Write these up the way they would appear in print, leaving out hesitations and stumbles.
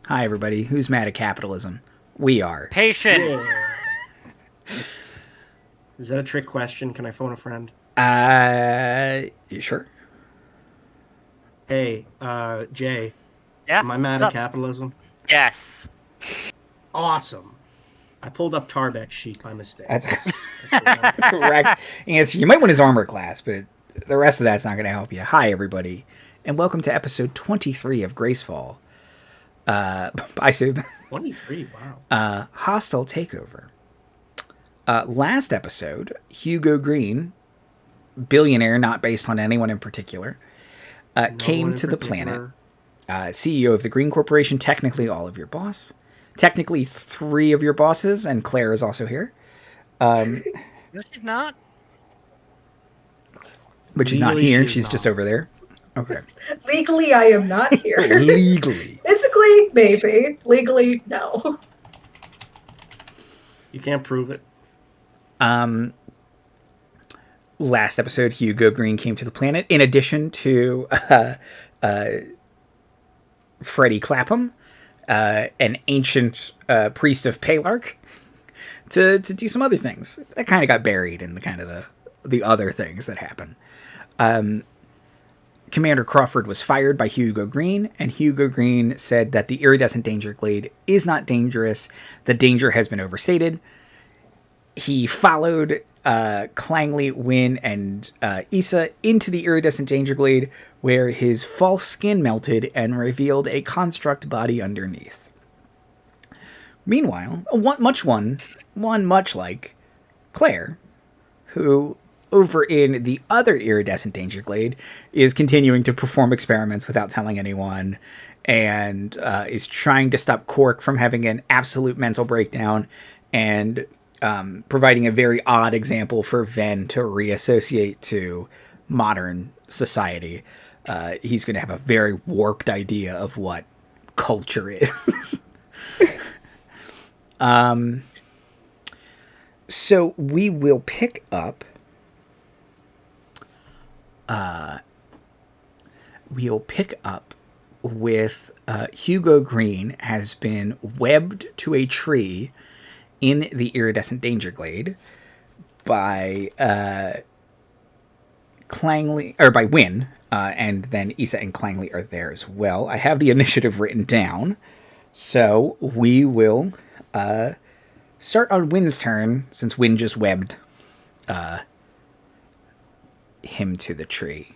Hi, everybody. Who's mad at capitalism? We are. Patient. Yeah. Is that a trick question? Can I phone a friend? Sure. Hey, Jay. Yeah? Am I mad What's at up? capitalism? Yes. Awesome. I pulled up Tarbeck's sheet by mistake. That's That's correct answer. You might want his armor class, but the rest of that's not going to help you. Hi, everybody, and welcome to episode 23 of Gracefall. Bye, Sub. 23, wow. Hostile Takeover. Last episode, Hugo Greene, billionaire not based on anyone in particular, came to the planet. CEO of the Greene Corporation, technically all of your boss. Technically 3 of your bosses, and Claire is also here. No, she's not. But she's not Legally, here. she's She's not. just over there. Okay. Legally, I am not here. Legally. Physically, maybe. Legally, no. You can't prove it. Last episode, Hugo Greene came to the planet, in addition to Freddie Clapham, an ancient priest of Palarch, to do some other things. That kind of got buried in the kind of the other things that happen. Commander Crawford was fired by Hugo Greene, and Hugo Greene said that the iridescent danger glade is not dangerous. The danger has been overstated. He followed Clangley, Wynne, and Issa into the iridescent danger glade, where his false skin melted and revealed a construct body underneath. Meanwhile, one much like Claire, who over in the other iridescent danger glade is continuing to perform experiments without telling anyone, and is trying to stop Cork from having an absolute mental breakdown, and providing a very odd example for Ven to reassociate to modern society. He's going to have a very warped idea of what culture is. So we will pick up. We'll pick up with Hugo Greene has been webbed to a tree in the iridescent danger glade by Clangley, or by Wynne, and then Issa and Clangley are there as well. I have the initiative written down, so we will start on Wynne's turn, since Wynne just webbed him to the tree.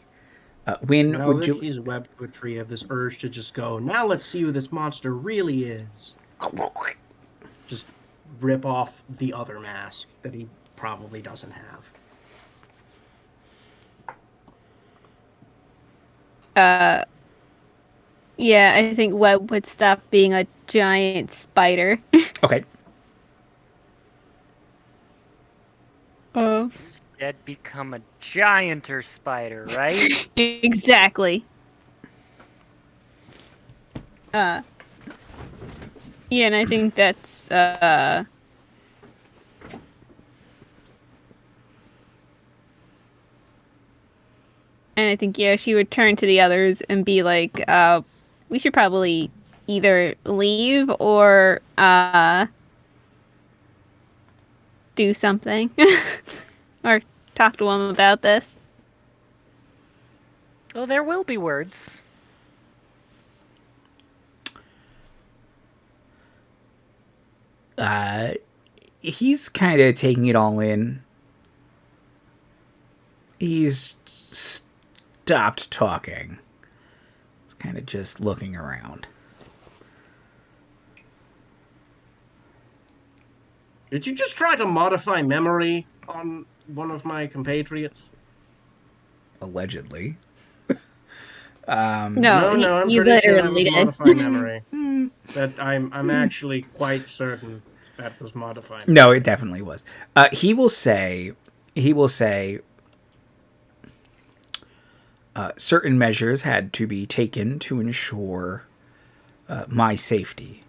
Wynne, Now would that you... he's webbed to a tree, I have this urge to just go, now let's see who this monster really is. Just rip off the other mask that he probably doesn't have. Yeah, I think Webb would stop being a giant spider. Okay. Instead become a gianter spider, right? Exactly. Yeah, and I think that's and I think, yeah, she would turn to the others and be like, we should probably either leave or do something. Or talk to him about this. Well, there will be words. He's kind of taking it all in. He's stopped talking. He's kind of just looking around. Did you just try to modify memory on one of my compatriots? Allegedly. No, I'm you pretty sure that literally was did. modify memory. That I'm actually quite certain that was modified. No, it definitely was. He will say, certain measures had to be taken to ensure my safety.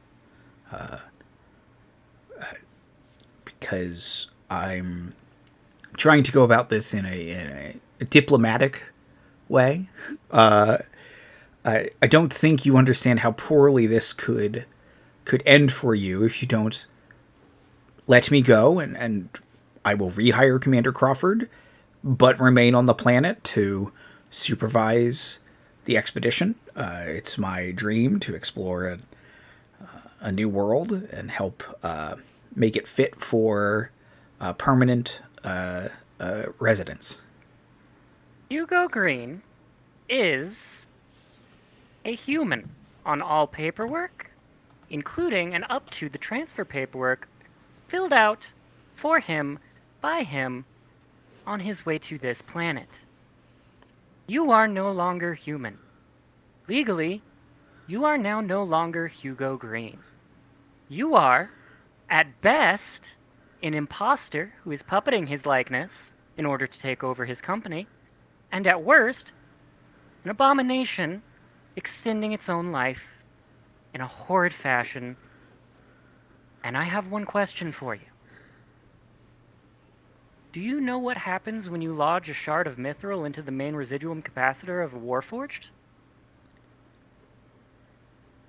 Because I'm trying to go about this in a diplomatic way. I don't think you understand how poorly this could could end for you if you don't let me go, and I will rehire Commander Crawford, but remain on the planet to supervise the expedition. It's my dream to explore a new world and help make it fit for permanent residence. Hugo Greene is a human on all paperwork, including and up to the transfer paperwork filled out for him by him on his way to this planet. You are no longer human. Legally, you are now no longer Hugo Greene. You are, at best, an imposter who is puppeting his likeness in order to take over his company, and at worst, an abomination extending its own life in a horrid fashion. And I have one question for you. Do you know what happens when you lodge a shard of mithril into the main residuum capacitor of a Warforged?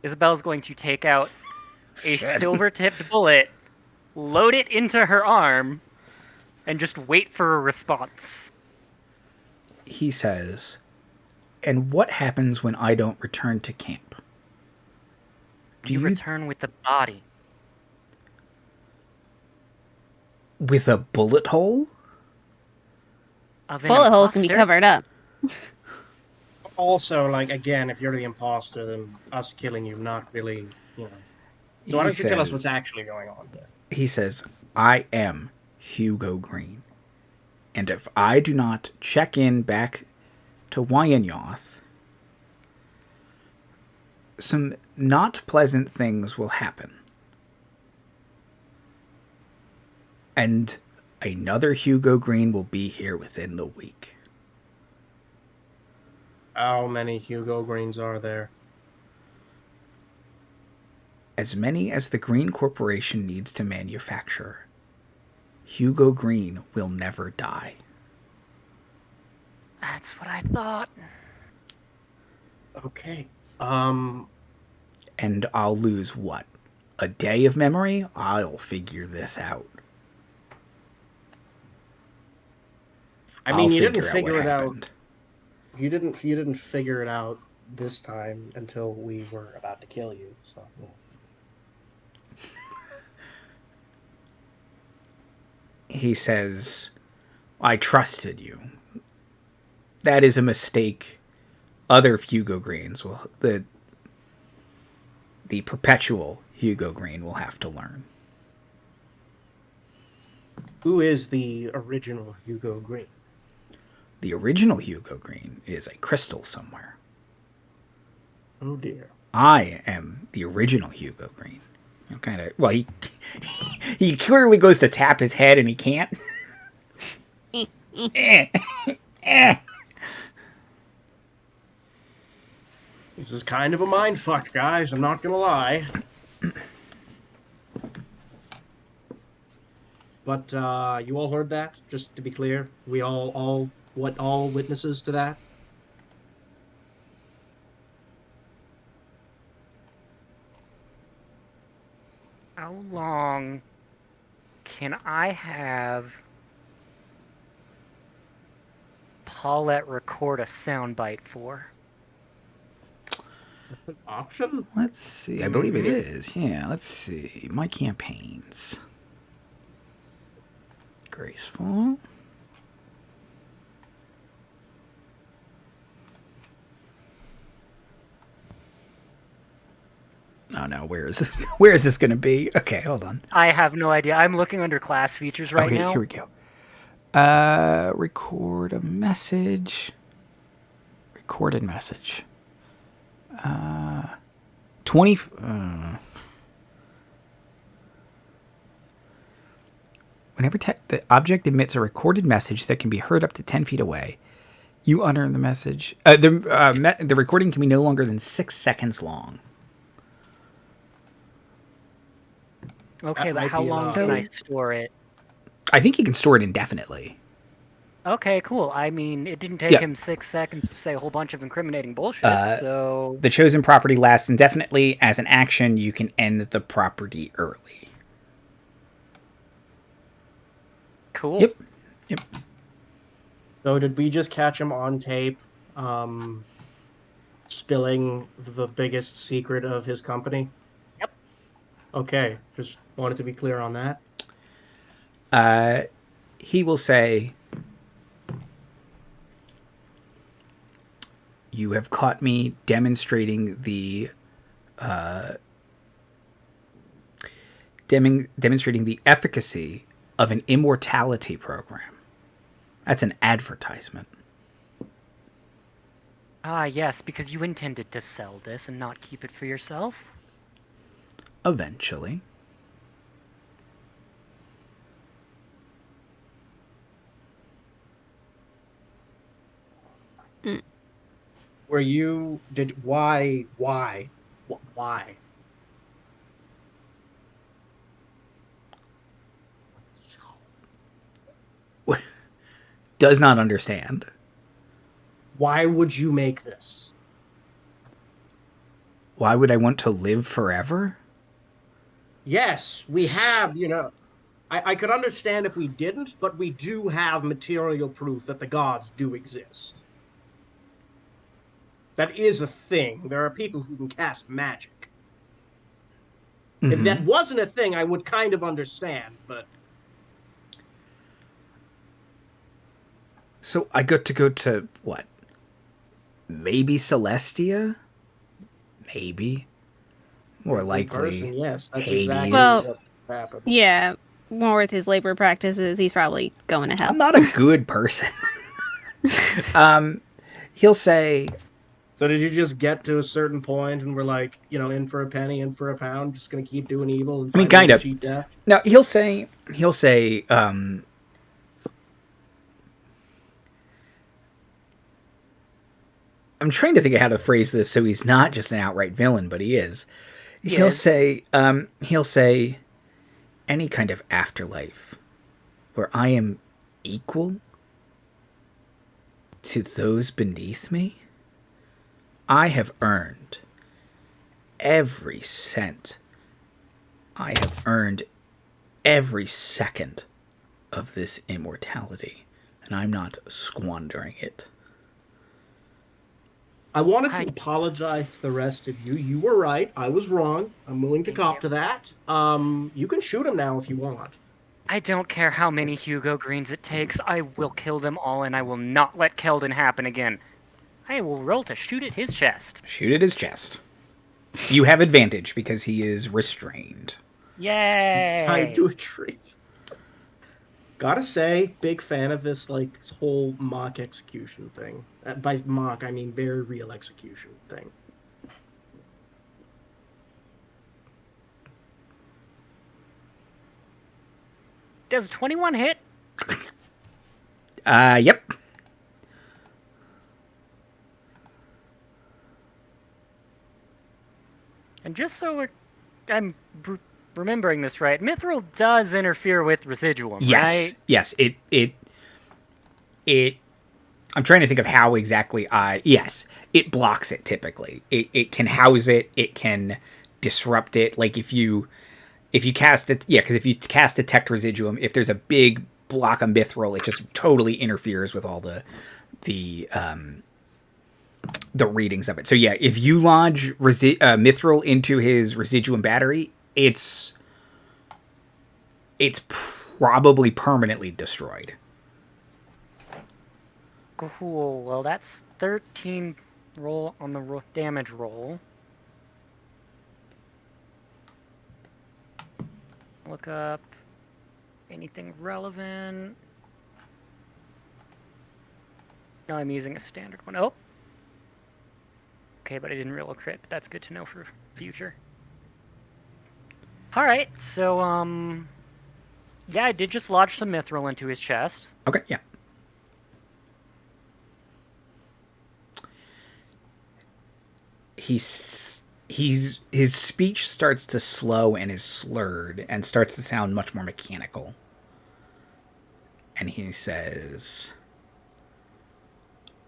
Isabel's going to take out a silver-tipped bullet, load it into her arm, and just wait for a response. He says, "And what happens when I don't return to camp?" You return with the body. With a bullet hole? Of an Bullet holes can be imposter? covered up. Also, like, again, if you're the imposter, then us killing you, not really, you know. So why He don't you tell us says- what's actually going on there? He says, "I am Hugo Greene. And if I do not check in back to Wyan Yoth, some not pleasant things will happen. And another Hugo Greene will be here within the week." How many Hugo Greens are there? As many as the Greene Corporation needs to manufacture. Hugo Greene will never die. That's what I thought. Okay. And I'll lose what? A day of memory? I'll figure this out. I mean, I'll you didn't what figure it out. happened. You didn't figure it out this time until we were about to kill you. So. Yeah. He says, "I trusted you. That is a mistake other Hugo Greenes will... The perpetual Hugo Greene will have to learn." Who is the original Hugo Greene? The original Hugo Greene is a crystal somewhere. Oh dear. I am the original Hugo Greene. Kind of... Well, he clearly goes to tap his head and he can't. This is kind of a mind fuck, guys. I'm not gonna lie. But you all heard that? Just to be clear, we all witnesses to that? How long can I have Paulette record a soundbite for? An option? Let's see. I believe it is. Yeah, let's see. My campaigns. Graceful. Oh no, where is this? Where is this going to be? Okay, hold on. I have no idea. I'm looking under class features right Okay, now. here we go. Record a message. Recorded message. 20... Whenever the object emits a recorded message that can be heard up to 10 feet away, you utter the message. The recording can be no longer than 6 seconds long. Okay, That but might how be long enough. can I store it? I think you can store it indefinitely. Okay, cool. I mean, it didn't take Yeah. him 6 seconds to say a whole bunch of incriminating bullshit, so... The chosen property lasts indefinitely. As an action, you can end the property early. Cool. Yep. So did we just catch him on tape, spilling the biggest secret of his company? Yep. Okay, just wanted to be clear on that. He will say, "You have caught me demonstrating the demonstrating the efficacy of an immortality program. That's an advertisement." Ah, yes, because you intended to sell this and not keep it for yourself. Eventually. Were you why? Does not understand. Why would you make this? Why would I want to live forever? Yes, we have, I could understand if we didn't, but we do have material proof that the gods do exist. That is a thing. There are people who can cast magic. If that wasn't a thing, I would kind of understand, but... So I got to go to, what? Maybe Celestia? Maybe. More likely, person, yes, that's Hades. exactly Well, what happened. Yeah, more with his labor practices, he's probably going to hell. I'm not a good person. He'll say, So did you just get to a certain point and we're like, in for a penny, in for a pound, just gonna keep doing evil and I mean, find kind a of. cheap death? No, he'll say, I'm trying to think of how to phrase this so he's not just an outright villain, but he is. He'll say, any kind of afterlife where I am equal to those beneath me, I have earned every cent. I have earned every second of this immortality, and I'm not squandering it. I wanted to apologize to the rest of you. You were right. I was wrong. I'm willing to cop to that. You can shoot him now if you want. I don't care how many Hugo Greens it takes. I will kill them all, and I will not let Keldon happen again. I will roll to shoot at his chest. Shoot at his chest. You have advantage because he is restrained. Yay! He's tied to a tree. Gotta say, big fan of this whole mock execution thing. By mock, I mean very real execution thing. Does 21 hit? Yep. And just so I'm remembering this right, Mithril does interfere with Residuum, Yes. right? Yes. It. I'm trying to think of how exactly yes, it blocks it typically. It can house it. It can disrupt it. Like if you cast it, because if you cast Detect Residuum, if there's a big block of Mithril, it just totally interferes with all the readings of it. So yeah, if you lodge Mithril into his Residuum battery, it's probably permanently destroyed. Cool. Well, that's 13 roll on the damage roll. Look up anything relevant. No, I'm using a standard one. Oh. Okay, but I didn't roll a crit, but that's good to know for future. Alright, so, yeah, I did just lodge some Mithril into his chest. Okay, yeah. His speech starts to slow and is slurred and starts to sound much more mechanical. And he says,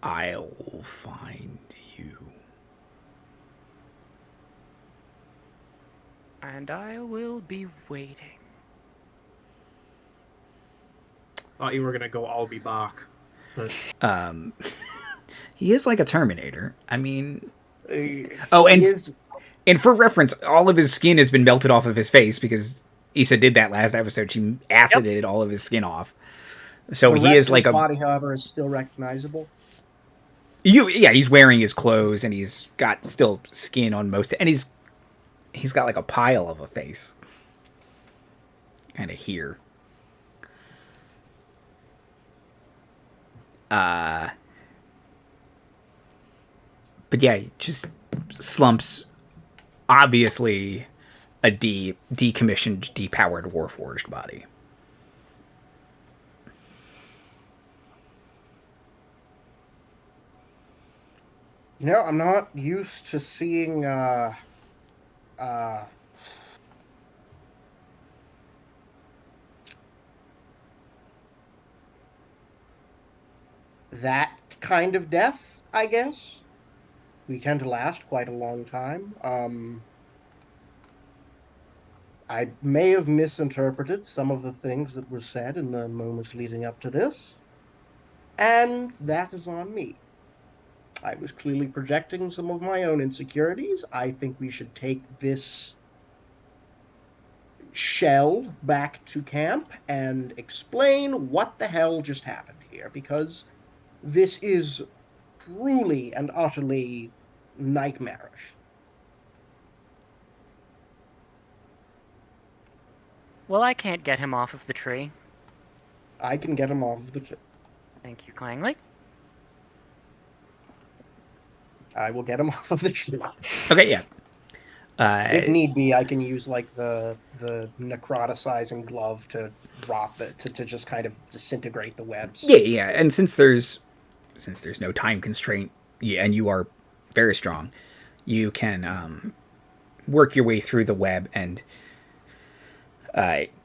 I'll find you. And I will be waiting. Thought you were gonna go, I'll be back. But He is like a Terminator. I mean... he and is and for reference, all of his skin has been melted off of his face because Issa did that last episode. She acided all of his skin off. So the he rest is of like his a... body, however, is still recognizable. Yeah, he's wearing his clothes and he's got still skin on most... And he's got like a pile of a face. Kind of here. But yeah, just slumps. Obviously, a decommissioned, depowered Warforged body. You know, I'm not used to seeing that kind of death, I guess. We tend to last quite a long time. I may have misinterpreted some of the things that were said in the moments leading up to this, and that is on me. I was clearly projecting some of my own insecurities. I think we should take this shell back to camp and explain what the hell just happened here, because this is truly and utterly nightmarish. Well, I can't get him off of the tree. I can get him off of the tree. Thank you, Clangley. I will get him off of the tree. Okay, yeah. If need be, I can use like the necroticizing glove to rot to just kind of disintegrate the webs. Yeah. And since there's no time constraint, yeah, and you are very strong, you can work your way through the web and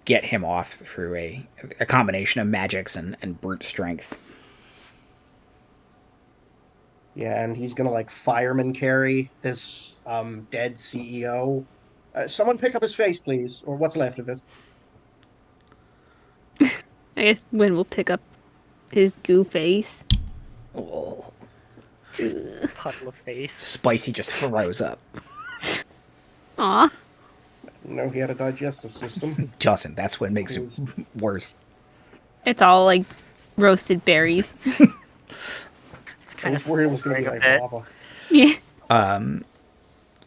get him off through a combination of magics and brute strength. Yeah, and he's gonna like fireman carry this dead CEO. Someone pick up his face, please, or what's left of it. I guess Wynne will pick up his goo face. Oh, Puddle of face. Spicy just throws up. Aw. No, he had a digestive system. Justin, that's what makes it worse. It's all like roasted berries. It's kind of Worried it was gonna be like lava. Yeah.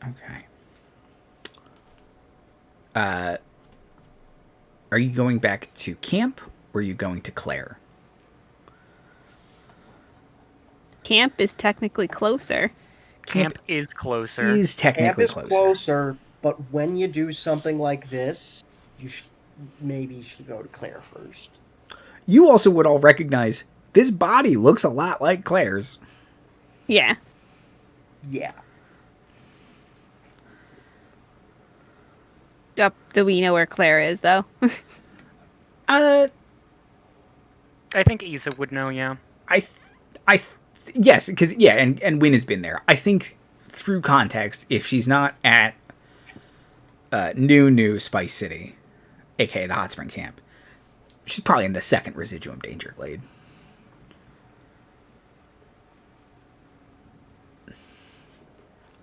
Okay. Are you going back to camp, or are you going to Claire? Camp is technically closer. Camp is closer. Is technically Camp is closer, but when you do something like this, maybe you should go to Claire first. You also would all recognize this body looks a lot like Claire's. Yeah. Yeah. Do we know where Claire is, though? I think Issa would know, yeah. Yes, because and Wynne has been there. I think through context, if she's not at New Spice City, aka the Hot Spring Camp, she's probably in the second Residuum Danger Glade.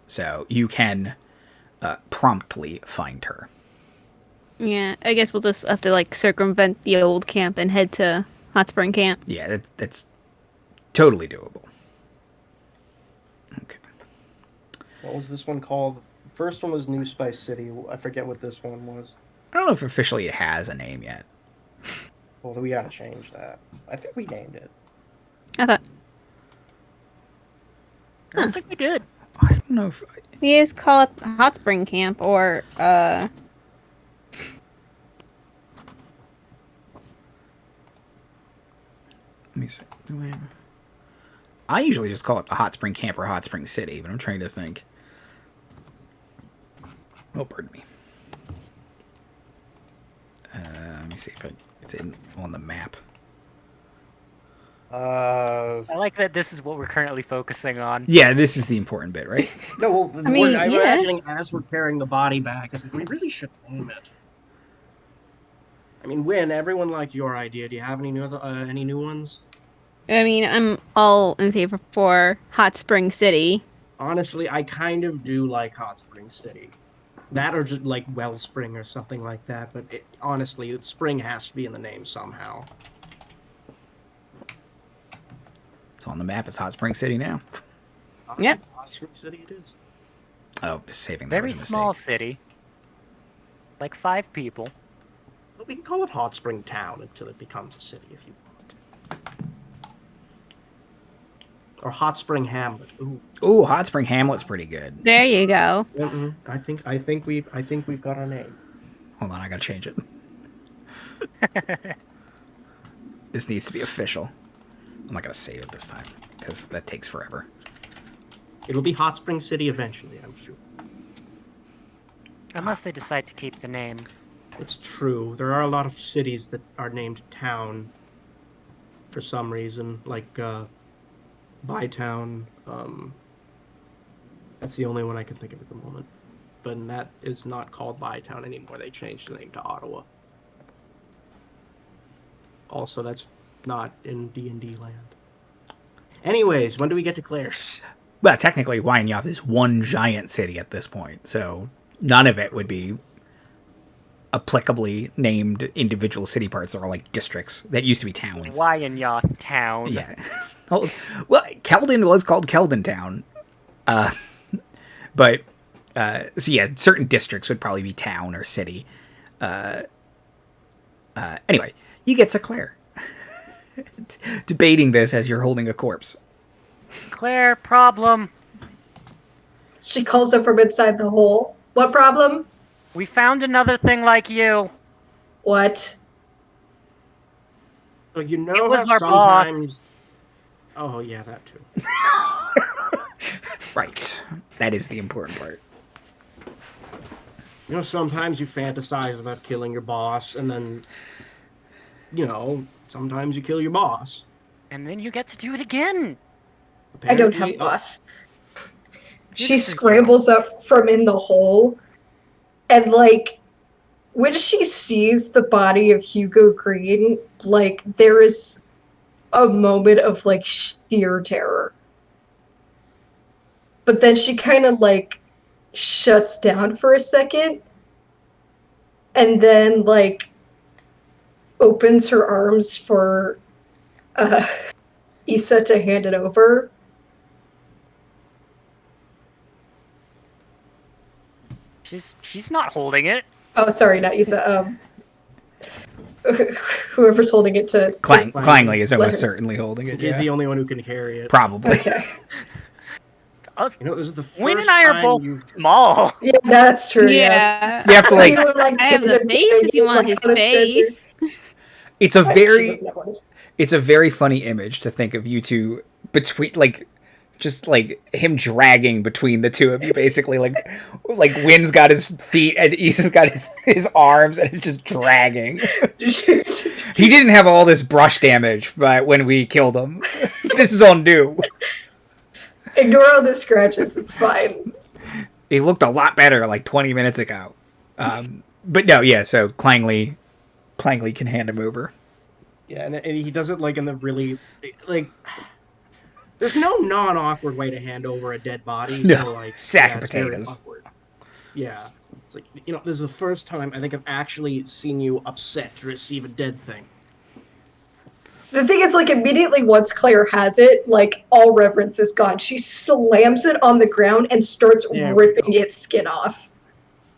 So you can promptly find her. Yeah, I guess we'll just have to like circumvent the old camp and head to Hot Spring Camp. Yeah, that's totally doable. Okay. What was this one called? The first one was New Spice City. I forget what this one was. I don't know if officially it has a name yet. Well, we gotta change that. I think we named it. I thought I don't think we did. I don't know if... we just call it Hot Spring Camp or Let me see. I usually just call it the Hot Spring Camp or Hot Spring City, but I'm trying to think. Oh, pardon me. Let me see if it's on the map. Uh, I like that this is what we're currently focusing on. Yeah, this is the important bit, right? no, well, mean, I'm yeah. imagining as we're carrying the body back, it's like, we really should name it. I mean, Wynne, everyone liked your idea. Do you have any new ones? I mean, I'm all in favor for Hot Spring City. Honestly, I kind of do like Hot Spring City. That or just like Wellspring or something like that. But honestly, spring has to be in the name somehow. It's on the map. It's Hot Spring City now. Yep. Hot Spring City it is. Oh, saving that Very was a small mistake. city. Like 5 people. But we can call it Hot Spring Town until it becomes a city if you want. Or Hot Spring Hamlet. Ooh. Ooh, Hot Spring Hamlet's pretty good. There you go. I think we've got our name. Hold on, I gotta change it. This needs to be official. I'm not gonna save it this time because that takes forever. It'll be Hot Spring City eventually, I'm sure. Unless they decide to keep the name. It's true. There are a lot of cities that are named town for some reason, like Bytown. That's the only one I can think of at the moment. But that is not called Bytown anymore. They changed the name to Ottawa. Also, that's not in D&D land. Anyways, when do we get to Claire's? Well, technically, Wyan Yoth is one giant city at this point, so none of it would be applicably named individual city parts. They're all like districts that used to be towns. Wyan Yoth Town. Yeah. Well, Keldon was called Keldon Town. But, so yeah, certain districts would probably be town or city. Anyway, you get to Claire. Debating this as you're holding a corpse. Claire, problem. She calls up from inside the hole. What problem? We found another thing like you. What? So you know It was how our boss. sometimes... Oh, yeah, that too. Right. That is the important part. You know, sometimes you fantasize about killing your boss, and then, you know, sometimes you kill your boss. And then you get to do it again. I don't have Apparently- a boss. She Here's the scrambles up from in the hole, and like when she sees the body of Hugo Greene, like there is a moment of like sheer terror. But then she kind of like shuts down for a second, and then like opens her arms for Issa to hand it over. She's not holding it. Oh, sorry, not Issa. Whoever's holding it to Clangley is almost Let her- certainly holding it. She's Yeah. the only one who can carry it. Probably. Okay. You know, this is the first Wynne and I are time both you've... small. Yeah, that's true. Yes. Yeah. You have to like. You would like I have the to- face if you want his like, on a stretcher. face. It's a She very. doesn't have one. It's a very funny image to think of you two between like. Just like him dragging between the two of you, basically, like Wynne's got his feet and Issa's got his arms, and it's just dragging. He didn't have all this brush damage, but when we killed him, this is all new. Ignore all the scratches. It's fine. He looked a lot better like 20 minutes ago. But no, yeah. So Clangley can hand him over. Yeah, and he does it like in the really... like... There's no non-awkward way to hand over a dead body. No, so like, sack of it's very potatoes. awkward. Yeah. It's like, you know, this is the first time I think I've actually seen you upset to receive a dead thing. The thing is, like, immediately once Claire has it, like, all reverence is gone. She slams it on the ground and starts There we ripping go. its skin off.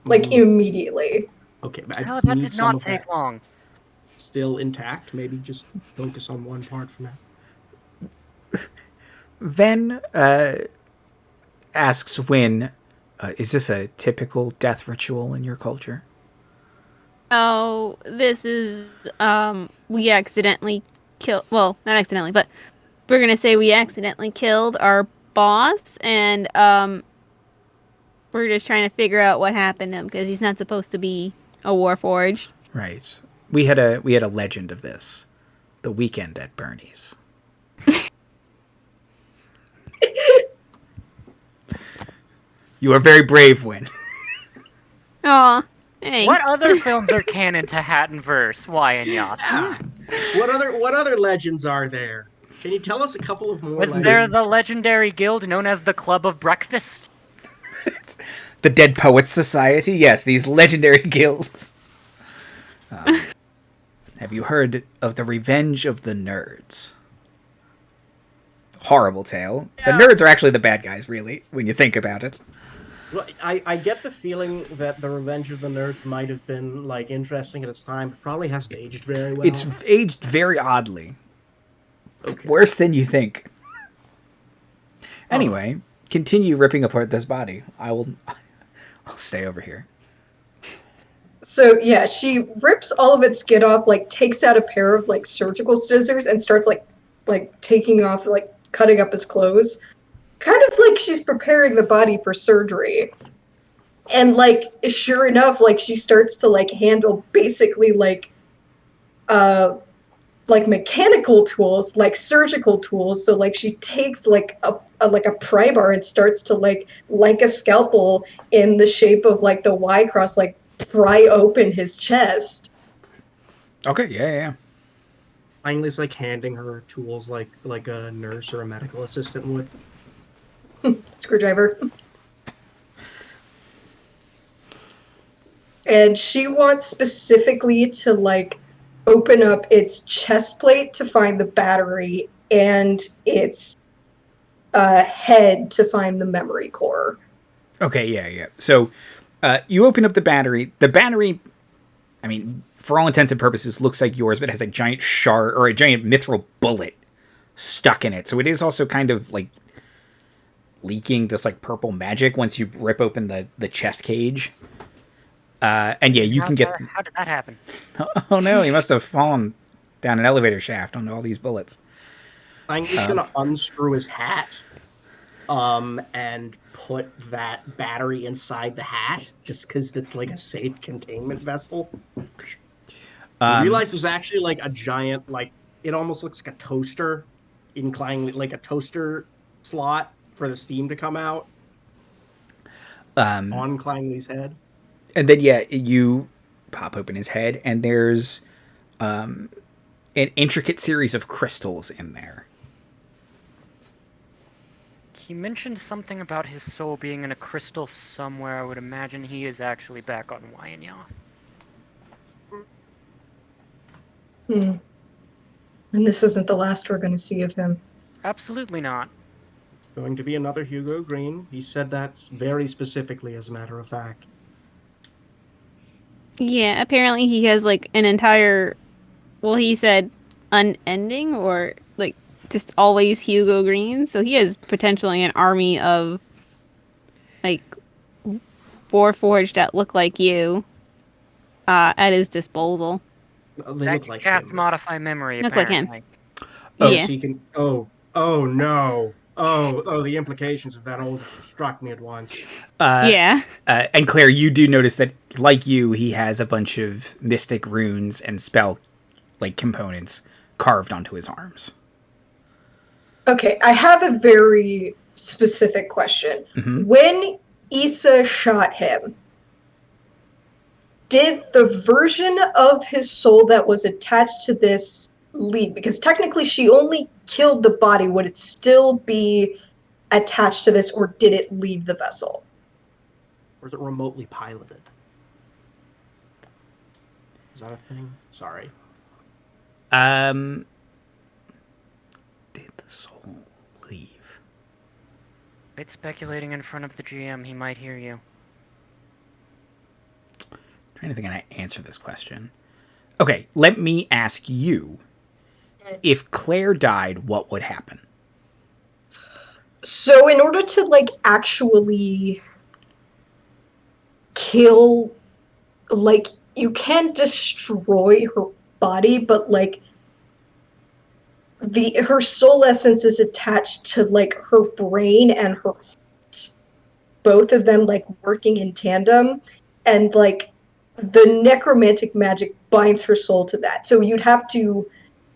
Like, Mm. immediately. Okay, but No, I that need did some not of take that long. still intact. Maybe just focus on one part for now. Ven asks Wynne, is this a typical death ritual in your culture? Oh, this is we accidentally killed, well, not accidentally, but we're going to say we accidentally killed our boss, and we're just trying to figure out what happened to him because he's not supposed to be a Warforged. Right. We had a legend of this. The weekend at Bernie's. You are very brave, Wynne. Aw, thanks. What other films are canon to Hattonverse, Wyan Yoth? Yeah. What other legends are there? Can you tell us a couple of more Wasn't legends? there the legendary guild known as the Club of Breakfast? The Dead Poets Society? Yes, these legendary guilds. Have you heard of the Revenge of the Nerds? Horrible tale. Yeah. The nerds are actually the bad guys, really, when you think about it. Well, I get the feeling that the Revenge of the Nerds might have been like interesting at its time. It probably hasn't aged very well. It's aged very oddly. okay. Worse than you think. Anyway, continue ripping apart this body. I'll stay over here. So yeah, she rips all of its skin off, like takes out a pair of like surgical scissors and starts like taking off, like cutting up his clothes. Kind of like she's preparing the body for surgery. And like sure enough, like she starts to like handle basically like mechanical tools, like surgical tools. So like she takes like a pry bar and starts to like a scalpel in the shape of like the Y cross, like pry open his chest. Okay, yeah. Clangley's like handing her tools like a nurse or a medical assistant would. Screwdriver. And she wants specifically to like open up its chest plate to find the battery and its head to find the memory core. Okay, yeah. So you open up the battery. The battery, I mean, for all intents and purposes, looks like yours, but it has a giant shard or a giant mithril bullet stuck in it. So it is also kind of like leaking this like purple magic once you rip open the chest cage. And yeah, you can get... How did that happen? Oh no, he must have fallen down an elevator shaft onto all these bullets. Clangley's gonna unscrew his hat, and put that battery inside the hat, just because it's like a safe containment vessel. You realize there's actually like a giant, like it almost looks like a toaster in Clangley, like a toaster slot for the steam to come out on Clangley's head. And then, yeah, you pop open his head, and there's an intricate series of crystals in there. He mentioned something about his soul being in a crystal somewhere. I would imagine he is actually back on Wyan Yoth. And this isn't the last we're going to see of him. Absolutely not. Going to be another Hugo Greene. He said that very specifically, as a matter of fact. Yeah, apparently he has like an entire, well, he said unending or like just always Hugo Greene. So he has potentially an army of like Warforged that look like you at his disposal. They That look can like cast him. modify memory, Look like him. apparently. Oh, Yeah. so you can. Oh no. Oh, the implications of that all just struck me at once. Yeah. And Claire, you do notice that, like you, he has a bunch of mystic runes and spell like components carved onto his arms. Okay, I have a very specific question. Mm-hmm. When Issa shot him, did the version of his soul that was attached to this leave? Because technically she only killed the body. Would it still be attached to this, or did it leave the vessel? Or is it remotely piloted? Is that a thing? Sorry. Did the soul leave? It's speculating in front of the GM. He might hear you. I'm trying to think how to answer this question. Okay, let me ask you. If Claire died, what would happen? So in order to like actually kill, like you can't destroy her body, but like her soul essence is attached to like her brain and her heart, both of them like working in tandem, and like the necromantic magic binds her soul to that. So you'd have to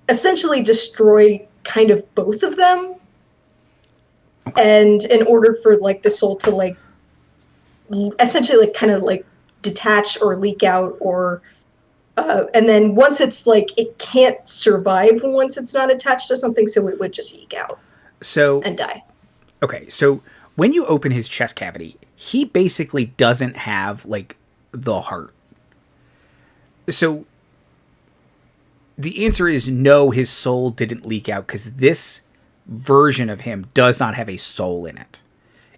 essentially destroy kind of both of them. And in order for like the soul to like essentially like kind of like detach or leak out, or and then once it's like it can't survive once it's not attached to something, so it would just leak out and die. Okay, so when you open his chest cavity, he basically doesn't have like the heart. So the answer is no, his soul didn't leak out, because this version of him does not have a soul in it.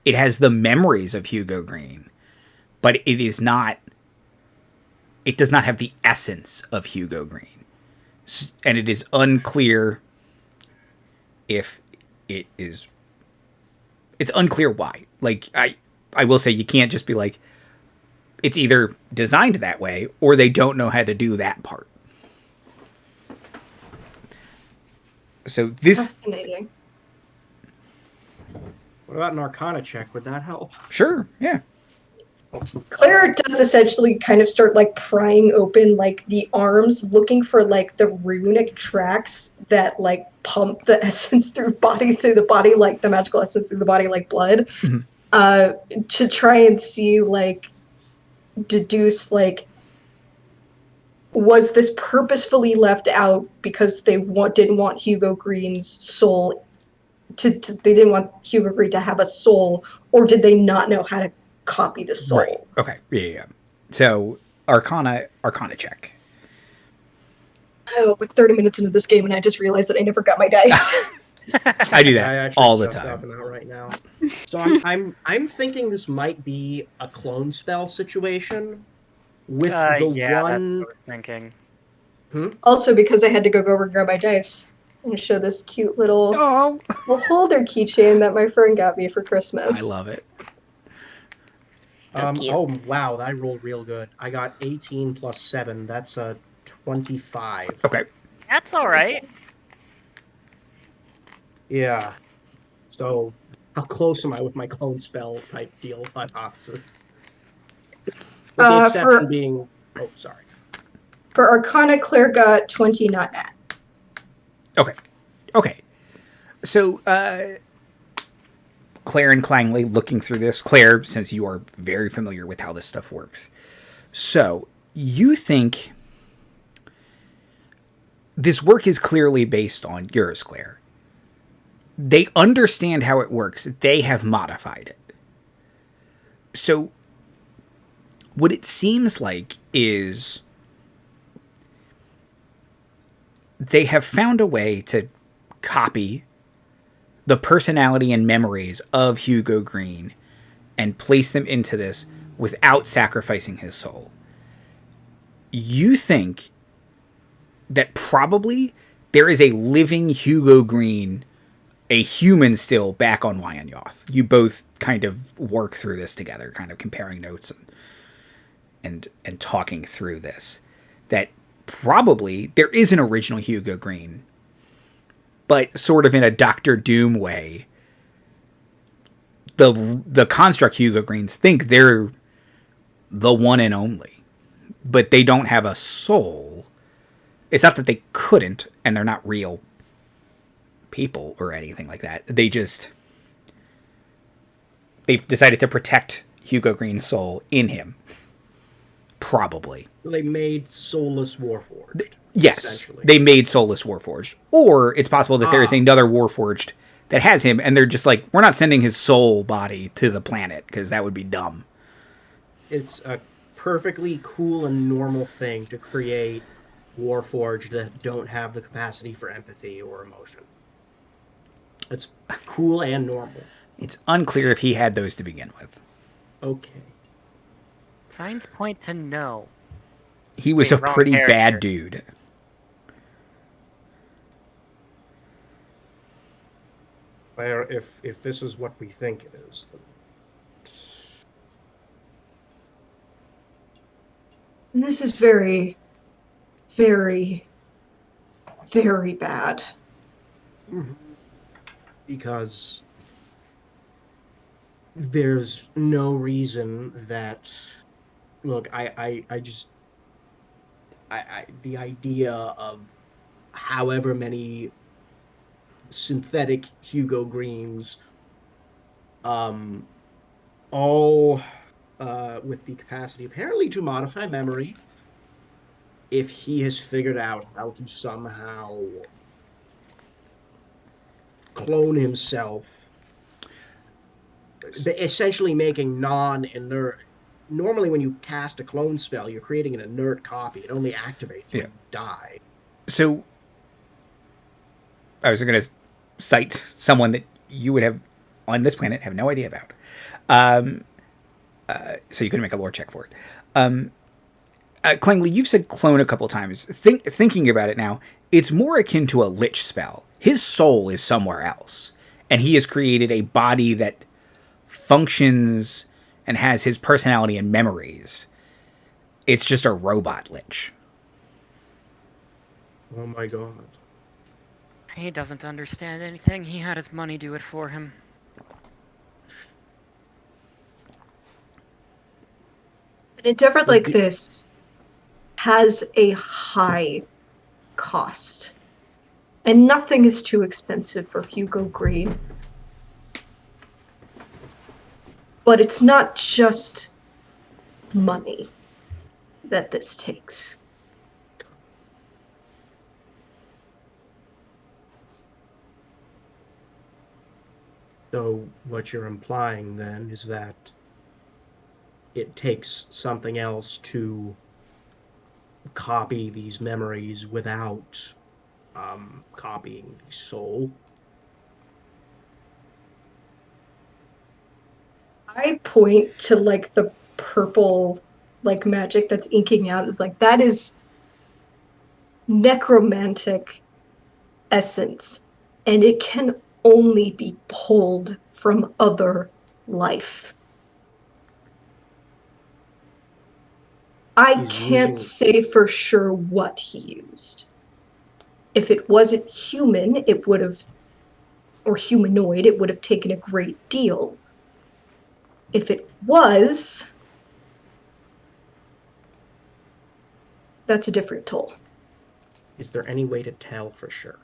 It has the memories of Hugo Greene, but it does not have the essence of Hugo Greene. And it is unclear if it is... It's unclear why. Like, I will say you can't just be like, it's either designed that way or they don't know how to do that part. So this... Fascinating. What about an Arcana check? Would that help? Sure, yeah. Claire does essentially kind of start like prying open like the arms, looking for like the runic tracks that like pump the essence through the body, like the magical essence through the body like blood, to try and see like deduce like, was this purposefully left out because they didn't want Hugo Greene's soul they didn't want Hugo Greene to have a soul, or did they not know how to copy the soul? Right. Okay. Yeah. So Arcana check. Oh, we're 30 minutes into this game and I just realized that I never got my dice. I do that all the time. Out right now. So I'm thinking this might be a clone spell situation with the one. That's what I was thinking. Also, because I had to go over and grab my dice and show this cute little holder keychain that my friend got me for Christmas. I love it. Oh wow, I rolled real good. I got 18 plus 7. That's a 25. Okay. That's all right. Yeah. So, how close am I with my clone spell type deal hypothesis? With the exception being... Oh, sorry. For Arcana, Claire got 20, not that. Okay. So, Claire and Clangley looking through this. Claire, since you are very familiar with how this stuff works. So, you think this work is clearly based on yours, Claire. They understand how it works. They have modified it. So, what it seems like is they have found a way to copy the personality and memories of Hugo Greene and place them into this without sacrificing his soul. You think that probably there is a living Hugo Greene, a human still, back on Wyan Yoth. You both kind of work through this together, kind of comparing notes and talking through this. That probably there is an original Hugo Greene, but sort of in a Doctor Doom way. The construct Hugo Greenes think they're the one and only, but they don't have a soul. It's not that they couldn't, and they're not real people or anything like that. They've decided to protect Hugo Greene's soul in him. Probably. They made soulless Warforged. Yes, they made soulless Warforged. Or it's possible that there is another Warforged that has him, and they're just like, we're not sending his soul body to the planet, because that would be dumb. It's a perfectly cool and normal thing to create Warforged that don't have the capacity for empathy or emotion. It's cool and normal. It's unclear if he had those to begin with. Okay. Signs point to no. He was a pretty bad dude. Well, if this is what we think it is, And this is very, very, very bad. Because there's no reason that... Look, I the idea of however many synthetic Hugo Greens, all with the capacity apparently to modify memory if he has figured out how to somehow clone himself, essentially making non-inert. Normally, when you cast a clone spell, you're creating an inert copy. It only activates when you die. So, I was going to cite someone that you would have on this planet have no idea about. So you couldn't make a lore check for it. Clangley, you've said clone a couple times. Thinking about it now, it's more akin to a lich spell. His soul is somewhere else, and he has created a body that functions and has his personality and memories. It's just a robot lich. Oh my god. He doesn't understand anything. He had his money do it for him. An endeavor like this has a high cost. And nothing is too expensive for Hugo Greene. But it's not just money that this takes. So what you're implying then is that it takes something else to copy these memories without copying the soul. I point to like the purple like magic that's inking out. Like that is necromantic essence, and it can only be pulled from other life. I can't say for sure what he used. If it wasn't human, it would have, or humanoid, it would have taken a great deal. If it was, that's a different toll. Is there any way to tell for sure?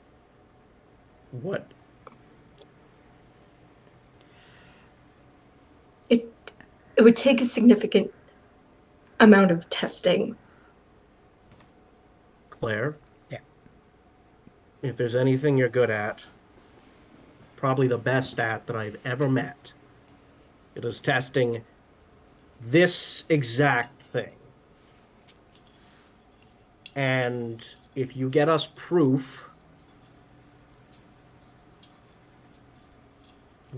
What? It would take a significant amount of testing. Claire? Yeah. If there's anything you're good at, probably the best at that I've ever met, it is testing this exact thing. And if you get us proof,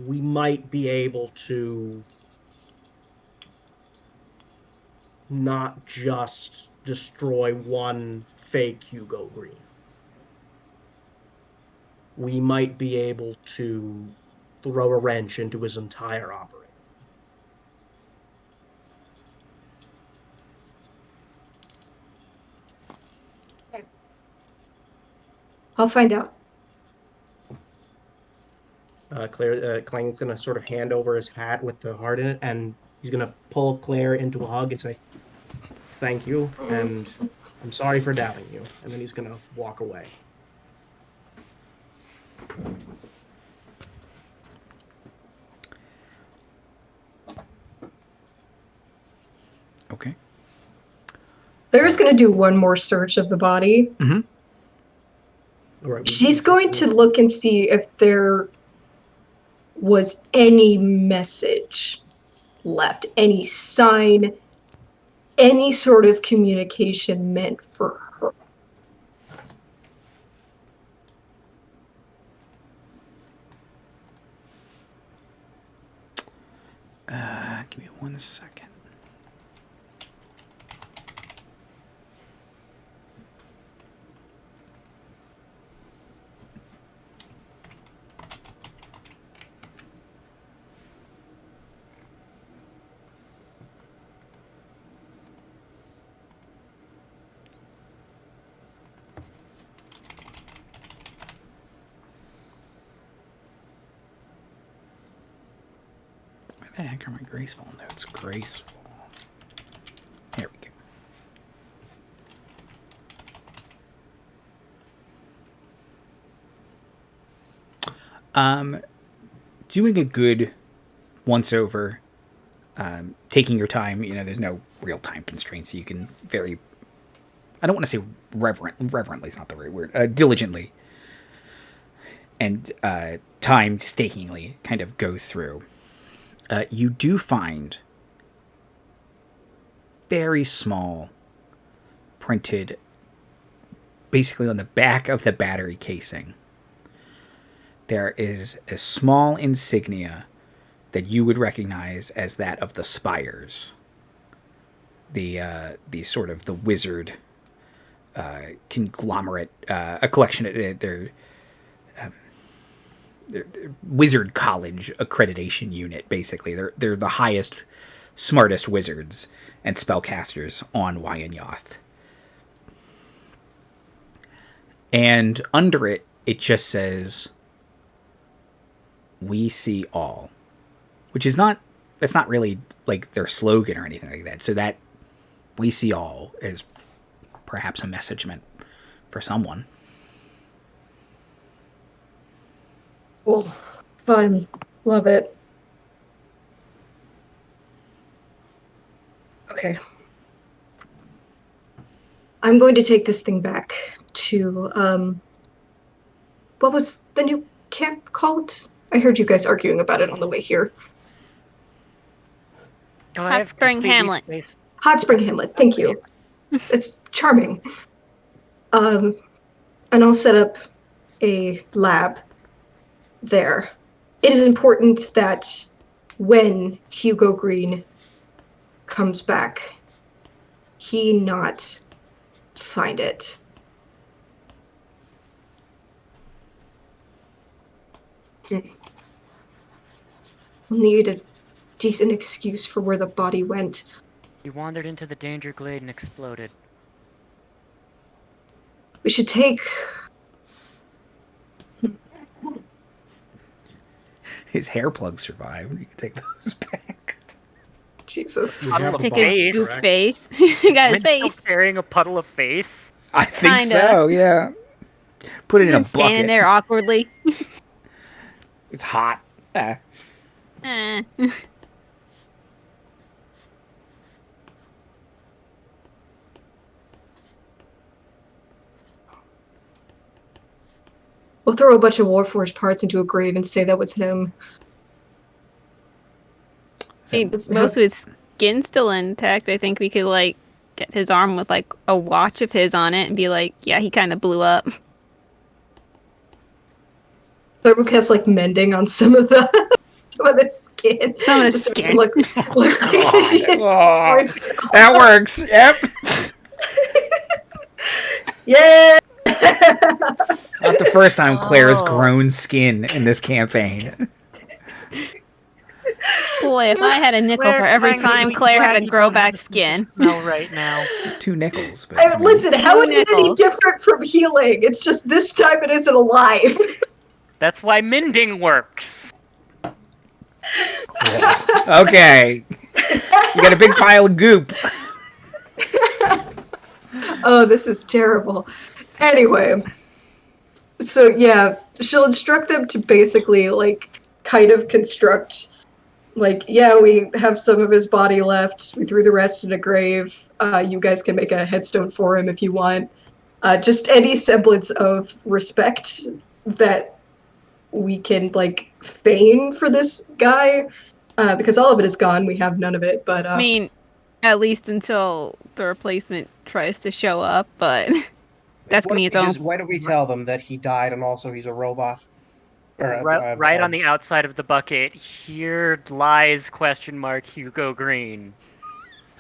we might be able to not just destroy one fake Hugo Greene. We might be able to throw a wrench into his entire operation. Okay. I'll find out. Clang's going to sort of hand over his hat with the heart in it, and he's going to pull Claire into a hug and say, "Thank you, and I'm sorry for doubting you." And then he's going to walk away. Okay. Claire's going to do one more search of the body. Mm-hmm. All right, She's going to look and see if there was any message left, any sign, any sort of communication meant for her. Give me 1 second. Where the heck are my graceful notes? Graceful. Here we go. Doing a good once over, taking your time. There's no real time constraints. So you can I don't want to say reverently is not the right word. Diligently and time-takingly kind of go through. You do find very small, printed, basically on the back of the battery casing. There is a small insignia that you would recognize as that of the Spires. The sort of the wizard conglomerate, a collection of their wizard college accreditation unit. Basically, they're the highest, smartest wizards and spellcasters on Wyan Yoth. And under it, it just says, "We see all," which is that's not really like their slogan or anything like that. So that "We see all" is perhaps a message meant for someone. Cool. Fun. Love it. Okay. I'm going to take this thing back to, what was the new camp called? I heard you guys arguing about it on the way here. Hot Spring Hamlet. Hot Spring Hamlet, thank you. It's charming. And I'll set up a lab there. It is important that when Hugo Greene comes back, he not find it. We'll need a decent excuse for where the body went. He wandered into the danger glade and exploded. We should take... His hair plugs survived. You can take those back. Jesus. Take his goop face. He got his face. Still carrying a puddle of face? I think so, yeah. Put it in a bucket. Standing there awkwardly. It's hot. We'll throw a bunch of Warforged parts into a grave and say that was him. Most of his skin's still intact. I think we could, like, get his arm with, like, a watch of his on it and be like, yeah, he kind of blew up. Thurbook has, like, mending on some of the skin. Some of the skin. That works. Yep. Yeah. Not the first time Claire has grown skin in this campaign. Boy, if I had a nickel for every time Claire had to grow back skin. Smell right now. 2 nickels. But, listen, how is it any different from healing? It's just this time it isn't alive. That's why mending works. Yeah. Okay. You got a big pile of goop. Oh, this is terrible. Anyway, so yeah, she'll instruct them to basically, like, kind of construct, like, yeah, we have some of his body left. We threw the rest in a grave. You guys can make a headstone for him if you want. Just any semblance of respect that we can, like, feign for this guy. Because all of it is gone. We have none of it, but... I mean, at least until the replacement tries to show up, but... That's going to be its own... Why don't we tell them that he died and also he's a robot? Right on the outside of the bucket, here lies Hugo Greene.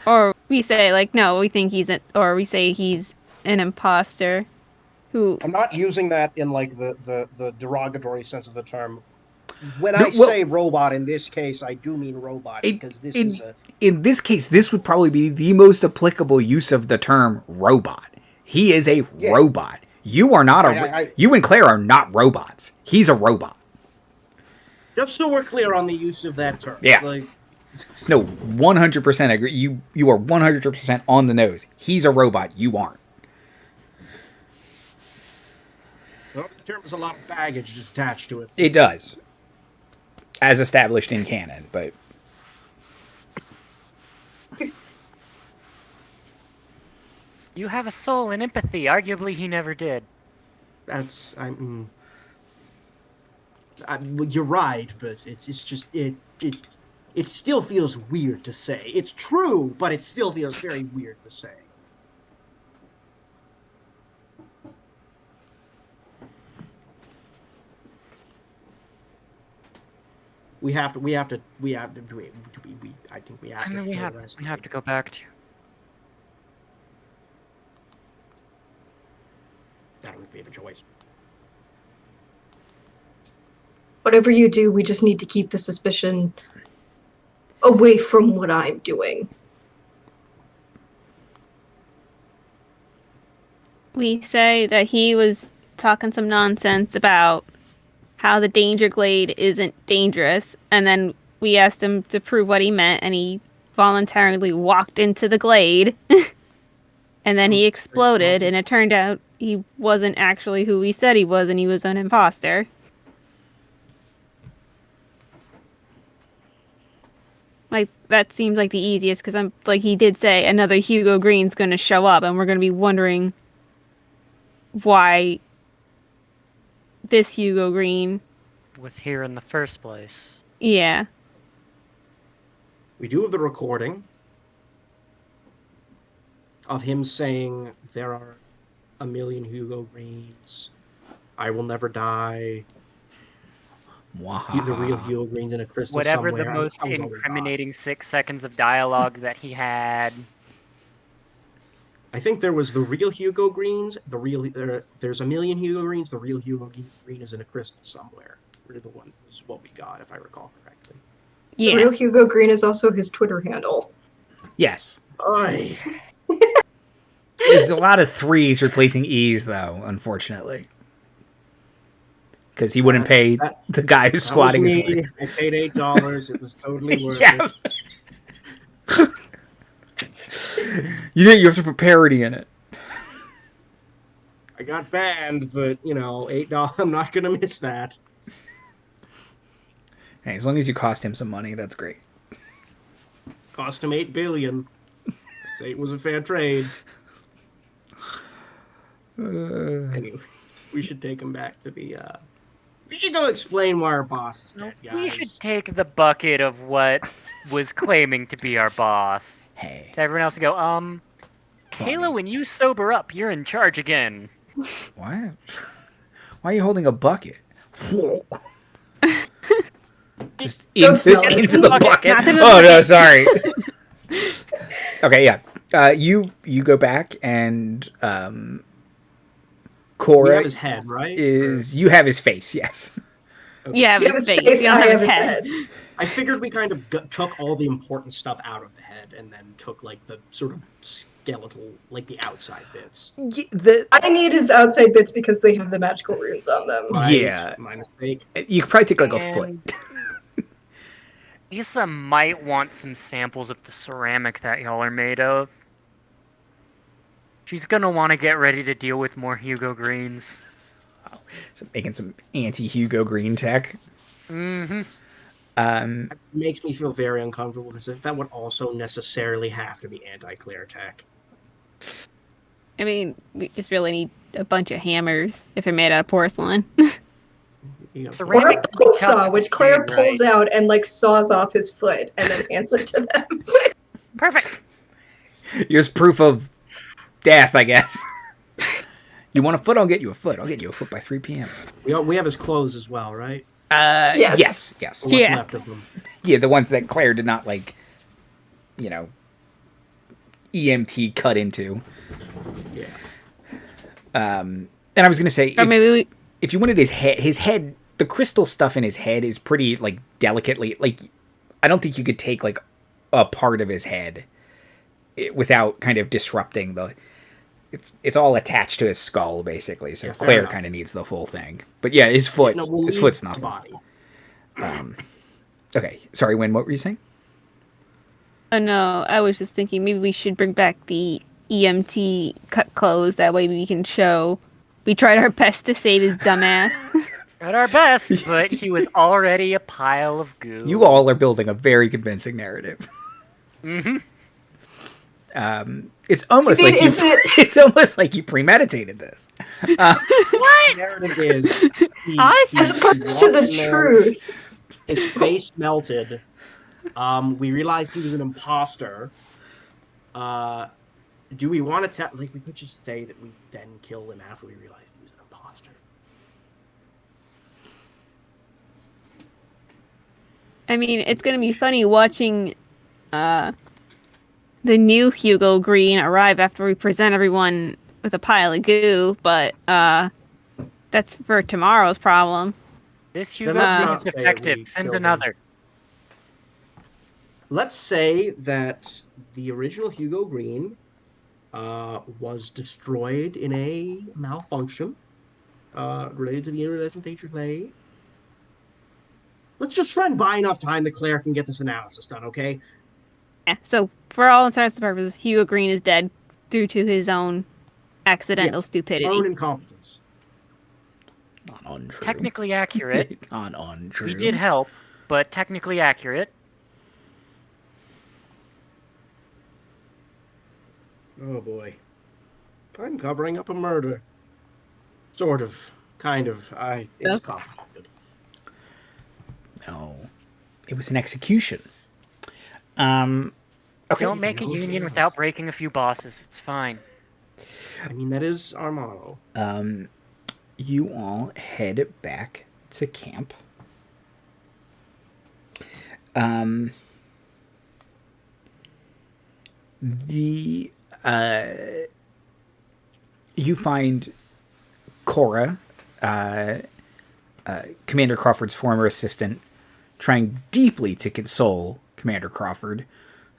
Or we say, like, no, we think or we say he's an imposter who... I'm not using that in, like, the derogatory sense of the term. When I say robot in this case, I do mean robot, because this is a... In this case, this would probably be the most applicable use of the term robot. He is a robot. You are not you and Claire are not robots. He's a robot. Just so we're clear on the use of that term. Yeah. No, 100% agree. You are 100% on the nose. He's a robot. You aren't. Well, the term has a lot of baggage attached to it. It does, as established in canon, but You have a soul and empathy. Arguably, he never did. That's well, you're right, but it's just it still feels weird to say. It's true, but it still feels very weird to say. I think we have to. I mean, we have to go back to. I don't think we have a choice. Whatever you do, we just need to keep the suspicion away from what I'm doing. We say that he was talking some nonsense about how the danger glade isn't dangerous, and then we asked him to prove what he meant, and he voluntarily walked into the glade, and then he exploded, and it turned out he wasn't actually who he said he was, and he was an imposter. Like, that seems like the easiest, because I'm like, he did say another Hugo Green's going to show up, and we're going to be wondering why this Hugo Greene Was here in the first place. Yeah. We do have the recording of him saying there are a million Hugo Greens. I will never die. The real Hugo Greens in a crystal Whatever somewhere. the most I was always incriminating 6 seconds of dialogue that he had. I think there was the real Hugo Greens. There's a million Hugo Greens. The real Hugo Green is in a crystal somewhere. We're the one is what we got, if I recall correctly. Yeah. The real Hugo Green is also his Twitter handle. yes. Aye. There's a lot of 3s replacing E's, though, unfortunately. Because he wouldn't pay the guy who's squatting his way. I paid $8. It was totally worth Yeah. it. You have to put parody in it. I got banned, but $8. I'm not gonna miss that. Hey, as long as you cost him some money, that's great. Cost him $8 billion. Say it was a fair trade. Anyway, we should take him back to the. We should go explain why our boss is dead, guys. We should take the bucket of what was claiming to be our boss. Hey. To everyone else and go, Kayla, when you sober up, you're in charge again. What? Why are you holding a bucket? Just into the bucket. Oh, no, sorry. Okay, yeah. You go back and Cora we have his head, right? You have his face, yes. Okay. Yeah, You have his face, I have his head. I figured we kind of took all the important stuff out of the head and then took like the sort of skeletal, like the outside bits. I need his outside bits because they have the magical runes on them. Yeah. My mistake. You could probably take like a foot. Issa might want some samples of the ceramic that y'all are made of. She's gonna want to get ready to deal with more Hugo Greens. Wow. So making some anti-Hugo Green tech. Mm-hmm. It makes me feel very uncomfortable because that would also necessarily have to be anti-Claire tech. I mean, we just really need a bunch of hammers if they're made out of porcelain. Or a pull saw, which Claire right. pulls out and like saws off his foot and then hands it to them. Perfect. Here's proof of death, I guess. You want a foot? I'll get you a foot. I'll get you a foot by 3 p.m. We have his clothes as well, right? Yes. What's Yeah. left of them? Yeah, the ones that Claire did not EMT cut into. Yeah. And I was gonna say, Or maybe if you wanted his head, the crystal stuff in his head is pretty like delicately. Like, I don't think you could take like a part of his head without kind of disrupting the. It's all attached to his skull basically, so Yeah, fair Claire enough. kind of needs the full thing. But yeah, his foot, his foot's the nothing. body. Okay, sorry, Wynne, what were you saying? Oh no, I was just thinking maybe we should bring back the EMT cut clothes. That way we can show We tried our best to save his dumbass. At our best, but he was already a pile of goo. You all are building a very convincing narrative. Mm-hmm. It's almost like it's almost like you premeditated this. What? Narrative is As opposed to the truth. His face melted. We realized he was an imposter. Do we want to tell? Like, we could just say that we then kill him after we realized he was an imposter. I mean, it's gonna be funny watching the new Hugo Greene arrive after we present everyone with a pile of goo, but that's for tomorrow's problem. This Hugo let's is not say defective. we Send killed him. another. Let's say that the original Hugo Greene was destroyed in a malfunction related to the iridescent intrigue. Let's just try and buy enough time that Claire can get this analysis done, okay? Yeah, so for all intents and purposes, Hugo Greene is dead due to his own accidental stupidity. Own incompetence. Not untrue. Technically accurate. Not untrue. We did help, but technically accurate. Oh boy. I'm covering up a murder. Sort of. Kind of. It's complicated. No. It was an execution. Okay. Don't make a union without breaking a few bosses. It's fine. I mean, that is our motto. You all head back to camp. You find Cora, Commander Crawford's former assistant, trying deeply to console Commander Crawford,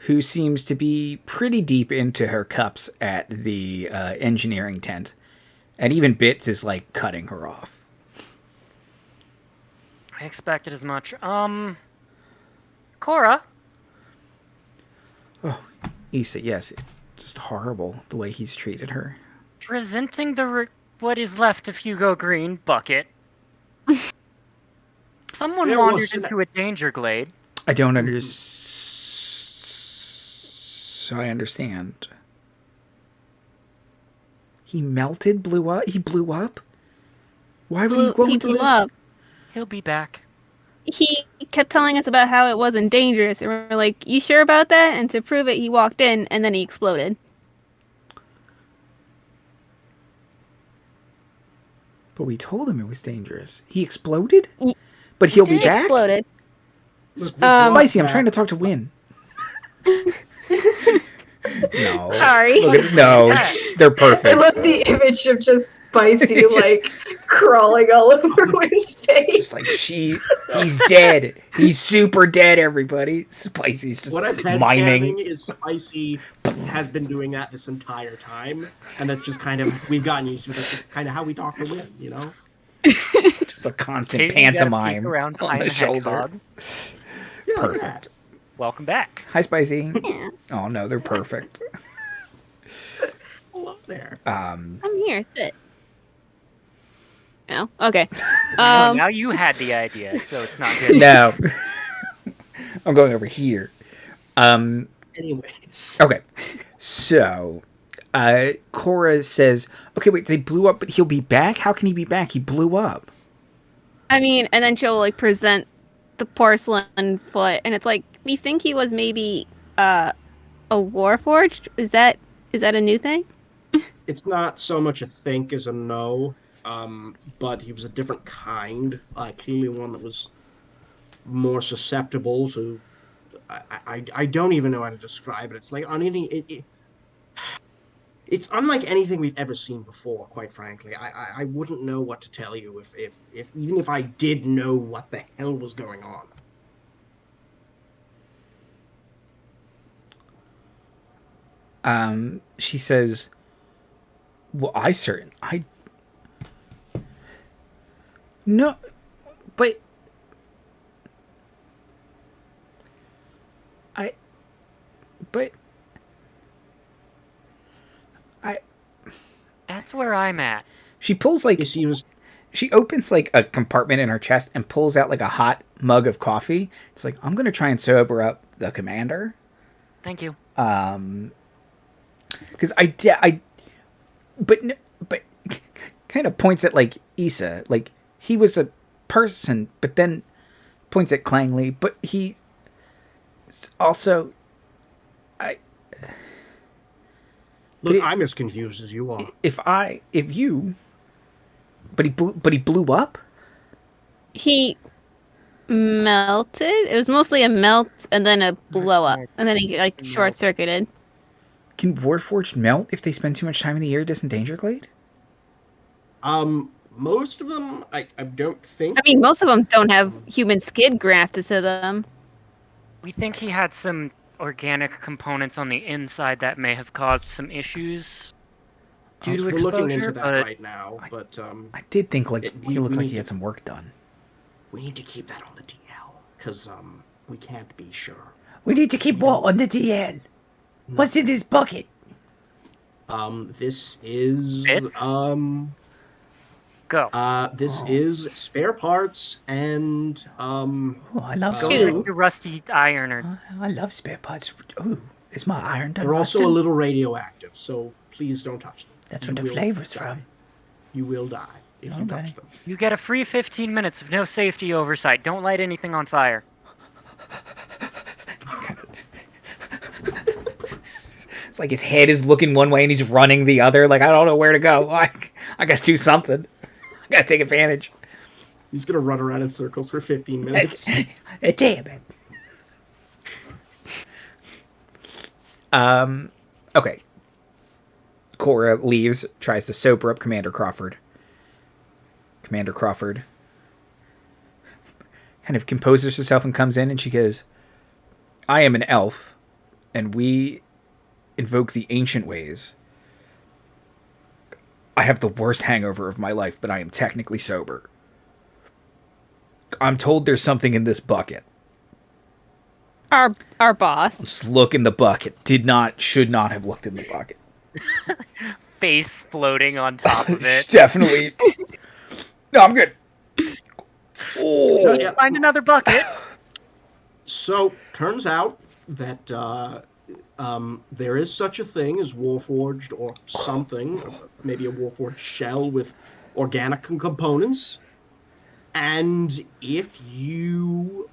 who seems to be pretty deep into her cups at the engineering tent. And even Bits is, like, cutting her off. I expected as much. Cora? Oh, Issa, yes. It's just horrible the way he's treated her. Presenting what is left of Hugo Greene bucket. Someone wandered into a danger glade. I don't understand. So I understand. He melted, blew up? He blew up? Why would he go He into blew the... up. He'll be back. He kept telling us about how it wasn't dangerous, and we're like, you sure about that? And to prove it, he walked in, and then he exploded. But we told him it was dangerous. He exploded? But he'll be He back? exploded. Spicy, I'm trying to talk to Wynne. No. Sorry. No, they're perfect. I love the image of just Spicy, like, crawling all over Wynn's face. Just like, he's dead. He's super dead, everybody. Spicy's just what I'm miming. is Spicy has been doing that this entire time, and that's just kind of, we've gotten used to it. That's just kind of how we talk to Wynne, you know? Just a constant Kate, you gotta pantomime peek around on behind the the shoulder. hedgehog. Yeah, like Perfect. that. Welcome back. Hi, Spicy. Oh, no, they're perfect. Hello there. Come here, sit. No? Okay. Now you had the idea, so it's not good. No. I'm going over here. Anyways. Okay. So, Cora says, okay, wait, they blew up, but he'll be back? How can he be back? He blew up. I mean, and then she'll, like, present the porcelain foot, and it's like, we think he was maybe a Warforged? Is that a new thing? It's not so much a think as a no, but he was a different kind. Clearly one that was more susceptible to... I don't even know how to describe it. It's like on any... It's unlike anything we've ever seen before, quite frankly. I wouldn't know what to tell you if even if I did know what the hell was going on. She says, well, no, but That's where I'm at. She pulls like Yes, he was. she opens like a compartment in her chest and pulls out like a hot mug of coffee. It's like, I'm gonna try and sober up the commander. Thank you. Because but kind of points at like Issa, like he was a person, but then points at Clangley, but he also Look, I'm as confused as you are. But he blew up. He melted. It was mostly a melt and then a blow up, and then he like short circuited. Can Warforged melt if they spend too much time in the iridescent danger glade? Most of them, I don't think. I mean, most of them don't have human skin grafted to them. We think he had some organic components on the inside that may have caused some issues due to We're exposure. looking into that but right now, but I did think like he looked we like need he had to- some work done. we need to keep that on the DL because we can't be sure. We need to keep what on the DL? What's in this bucket? This is Bits? Go. this is spare parts and Oh, I love Go spare. get your rusty iron or I love spare parts. Oh, is my iron done? they're also a rusting? little radioactive, so please don't touch them. That's You what the will flavor's die. from. You will die if you Okay. touch them. you get a free 15 minutes of no safety oversight. Don't light anything on fire. It's like his head is looking one way and he's running the other. Like, I don't know where to go. I gotta do something. I gotta take advantage. He's gonna run around in circles for 15 minutes. Damn it. Okay. Cora leaves, tries to sober up Commander Crawford. Commander Crawford kind of composes herself and comes in and she goes, I am an elf, and we invoke the ancient ways. I have the worst hangover of my life, but I am technically sober. I'm told there's something in this bucket. Our boss. Just look in the bucket. Should not have looked in the bucket. Face floating on top of it. Definitely. No, I'm good. Oh, Yeah. Find another bucket. So, turns out that there is such a thing as Warforged or something, maybe a Warforged shell with organic components. And if you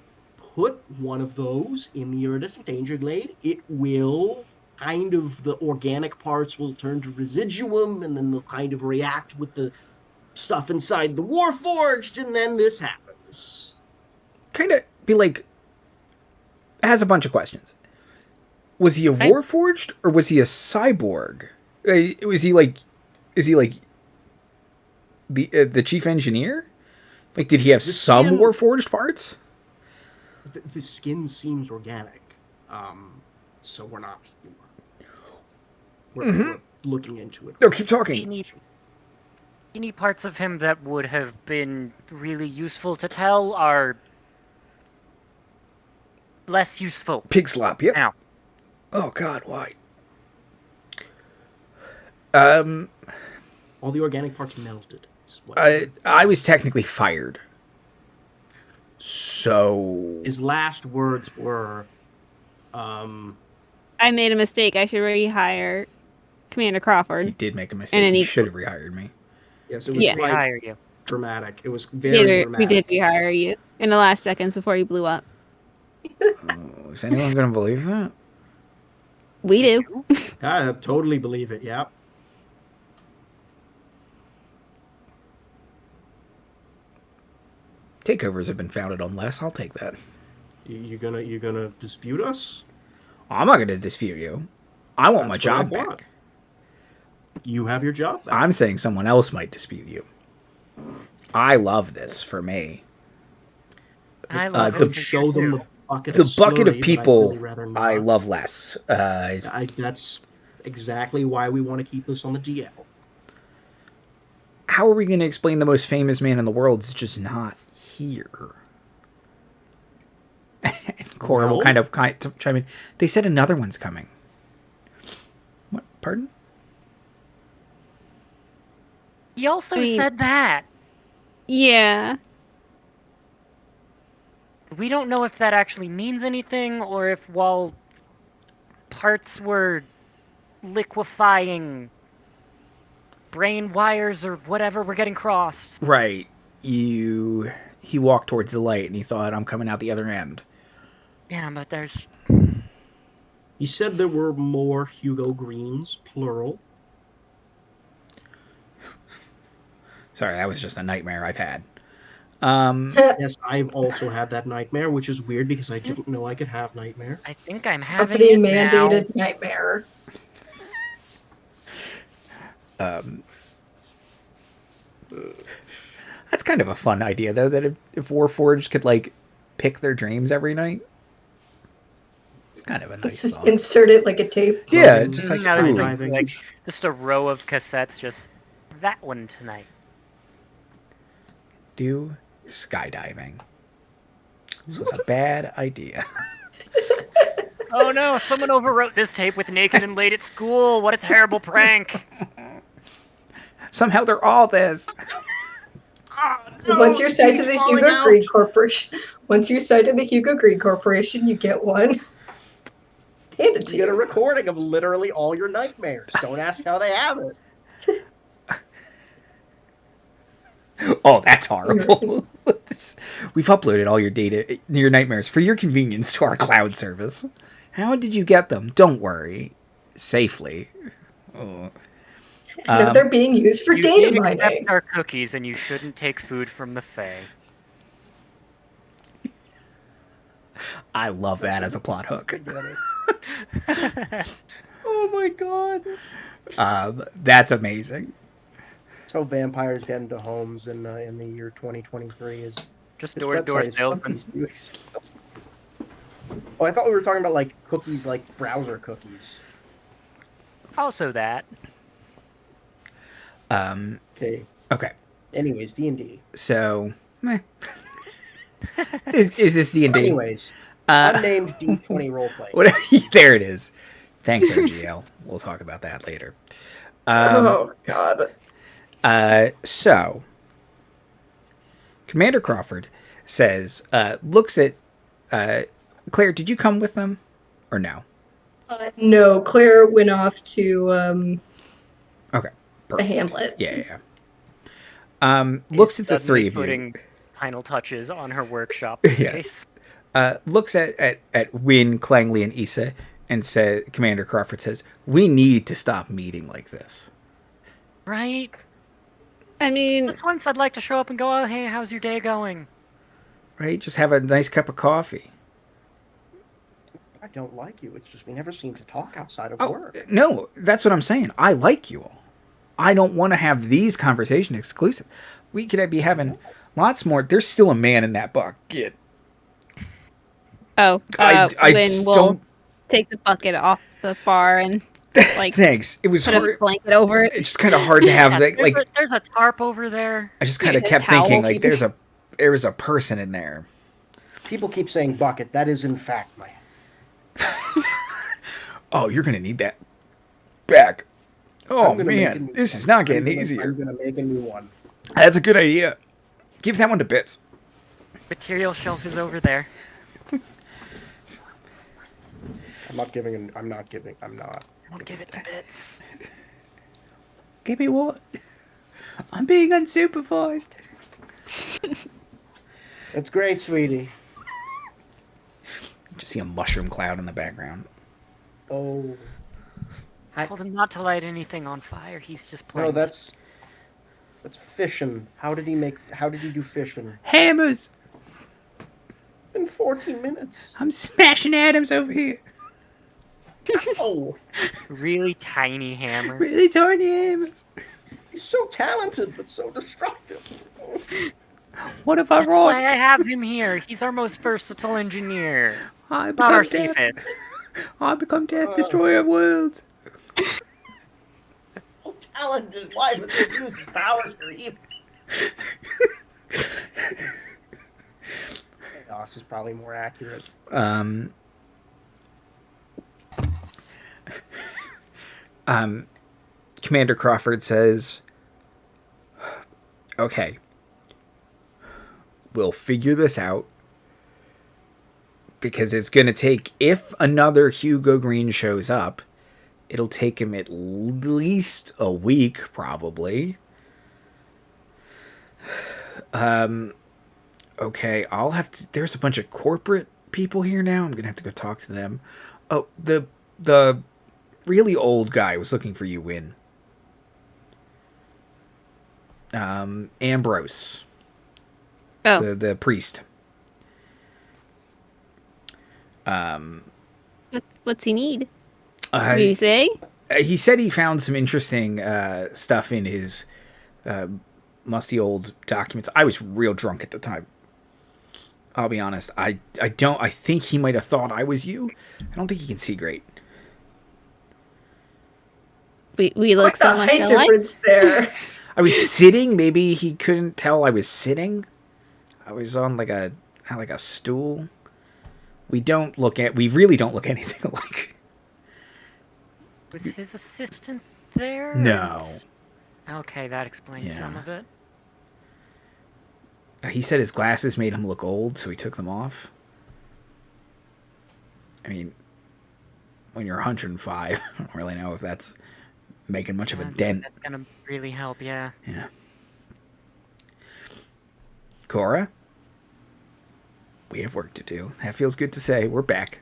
put one of those in the iridescent danger glade, it will the organic parts will turn to residuum, and then they'll kind of react with the stuff inside the Warforged, and then this happens. kind of be like, has a bunch of questions. Was he a Same. Warforged or was he a cyborg? Is he like the chief engineer? Like, did he have some skin- Warforged parts? The skin seems organic, so we're not sure. We're looking into it. No, keep talking. Any parts of him that would have been really useful to tell are less useful Pig slop, yep. now. Oh God, why? All the organic parts melted. is what- I was technically fired. So His last words were, I made a mistake. I should rehire Commander he Crawford. did make a mistake. And then He he- should have rehired me. yes, it was Yeah. quite Hire you. dramatic. It was We very dramatic. did rehire you in the last seconds before you blew up. Oh, is anyone going to believe that? We do. I totally believe it, yeah. Takeovers have been founded on less. I'll take that. You gonna dispute us? I'm not going to dispute you. I want my That's what I job want. back. You have your job back. I'm saying someone else might dispute you. I love this for me. I love the- him for show you, them too. the bucket. The of bucket of slurry, but I'd people really rather not. I love less. That's exactly why we want to keep this on the DL. How are we going to explain the most famous man in the world is just not here? And Cora will Well- kind of chime in. They said another one's coming. What? Pardon? He also I mean- said that. Yeah. We don't know if that actually means anything, or if while parts were liquefying, brain wires or whatever were getting crossed. Right. He walked towards the light and he thought, I'm coming out the other end. Yeah, but there's... He said there were more Hugo Greenes, plural. Sorry, that was just a nightmare I've had. Yes, I've also had that nightmare, which is weird because I didn't know I could have nightmares. I think I'm having Company it mandated nightmare. That's kind of a fun idea, though, that if Warforged could, like, pick their dreams every night. It's kind of a nice Just thought. insert it like a tape. Yeah, just like, Now there's ooh. like just a row of cassettes, just that one tonight. Do skydiving. This was a bad idea. Oh no, someone overwrote this tape with naked and late at school. What a terrible prank. Somehow they're all this. Once you're signed to the falling Hugo out. Greene Corporation, you get one. Hand it to You get a you. recording of literally all your nightmares. Don't ask how they have it. Oh, that's horrible. We've uploaded all your data, your nightmares, for your convenience to our cloud service. How did you get them? Don't worry. Safely. Oh. No, they're being used for You data did accept mining. our cookies, and you shouldn't take food from the Fae. I love that as a plot hook. Oh my god. That's amazing. That's how vampires get into homes in the year 2023 is Just this door-to-door website is salesman. cookies. Oh, I thought we were talking about like cookies, like browser cookies. Also that. Okay. Okay. Anyways, D&D. So, meh. is this D&D? Anyways, unnamed D20 roleplay. What, there it is. Thanks, OGL. We'll talk about that later. Oh god. So, Commander Crawford says, looks at, Claire, did you come with them? Or no? No, Claire went off to Okay. the Perfect. hamlet. Yeah. Looks at the Suddenly three of you. putting final touches on her workshop Yeah. space. Looks at Wynne, Clangley, and Issa, and Commander Crawford says, we need to stop meeting like this. Right? I mean, Just once I'd like to show up and go, oh, hey, how's your day going? Right? Just have a nice cup of coffee. I don't like you. It's just we never seem to talk outside of Oh, work. no, that's what I'm saying. I like you all. I don't want to have these conversations exclusive. We could be having lots more. There's still a man in that bucket. I Wynne will don't. take the bucket off the bar and like Thanks. It was put a hard. blanket over it. It's just kind of hard to have that. Like, There's a tarp over there. I just kind of a kept towel. thinking, like, there was a person in there. People keep saying bucket. That is in fact my. Oh, you're gonna need that back. Oh I'm gonna make a man, new this one. is not getting I'm easier. gonna make a new one. That's a good idea. Give that one to Bits. Material shelf is over there. I'm not giving. I'm not. Don't give it to Bits. Give me what? I'm being unsupervised. That's great, sweetie. Just see a mushroom cloud in the background. Oh. I told him not to light anything on fire. He's just playing. No, that's fishing. How did he do fishing? Hammers! In 14 minutes. I'm smashing atoms over here. Oh, really tiny hammer. Really tiny hammers. he's so talented, but so destructive. What if I That's roll? why I have him here. He's our most versatile engineer. I Not our become death. safest. I become death, destroyer of worlds. So talented. Why does he use his powers for evil? Chaos is probably more accurate. Commander Crawford says, Okay. We'll figure this out. Because it's going to take, if another Hugo Greene shows up, it'll take him at least a week, probably. Okay, I'll have to... There's a bunch of corporate people here now. I'm going to have to go talk to them. Oh, the really old guy was looking for you, Wynne. Ambrose. Oh. The priest. What's he need? Did he say? He said he found some interesting stuff in his musty old documents. I was real drunk at the time. I'll be honest. I think he might have thought I was you. I don't think he can see great. We look so much alike. Difference there. I was sitting. Maybe he couldn't tell I was sitting. I was on like a stool. We really don't look anything alike. Was his assistant there? No. Okay, that explains some of it. He said his glasses made him look old, so he took them off. I mean, when you're 105, I don't really know if that's making much of a dent. That's gonna really help, yeah. Yeah. Cora? We have work to do. That feels good to say. We're back.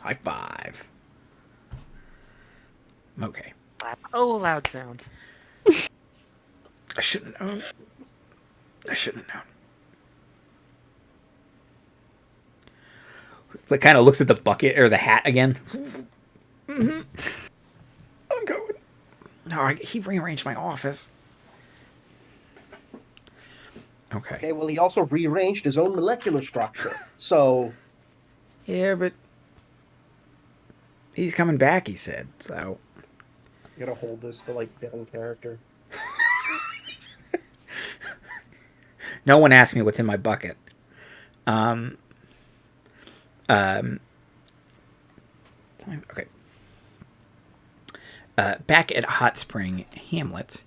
High five. Okay. Oh, loud sound. I shouldn't have known. Like, kind of looks at the bucket or the hat again. Mm-hmm. I'm going. No, he rearranged my office. Okay, well, he also rearranged his own molecular structure, so... Yeah, but... He's coming back, he said, so... You gotta hold this to, like, down character. No one asked me what's in my bucket. Okay. Back at Hot Spring Hamlet,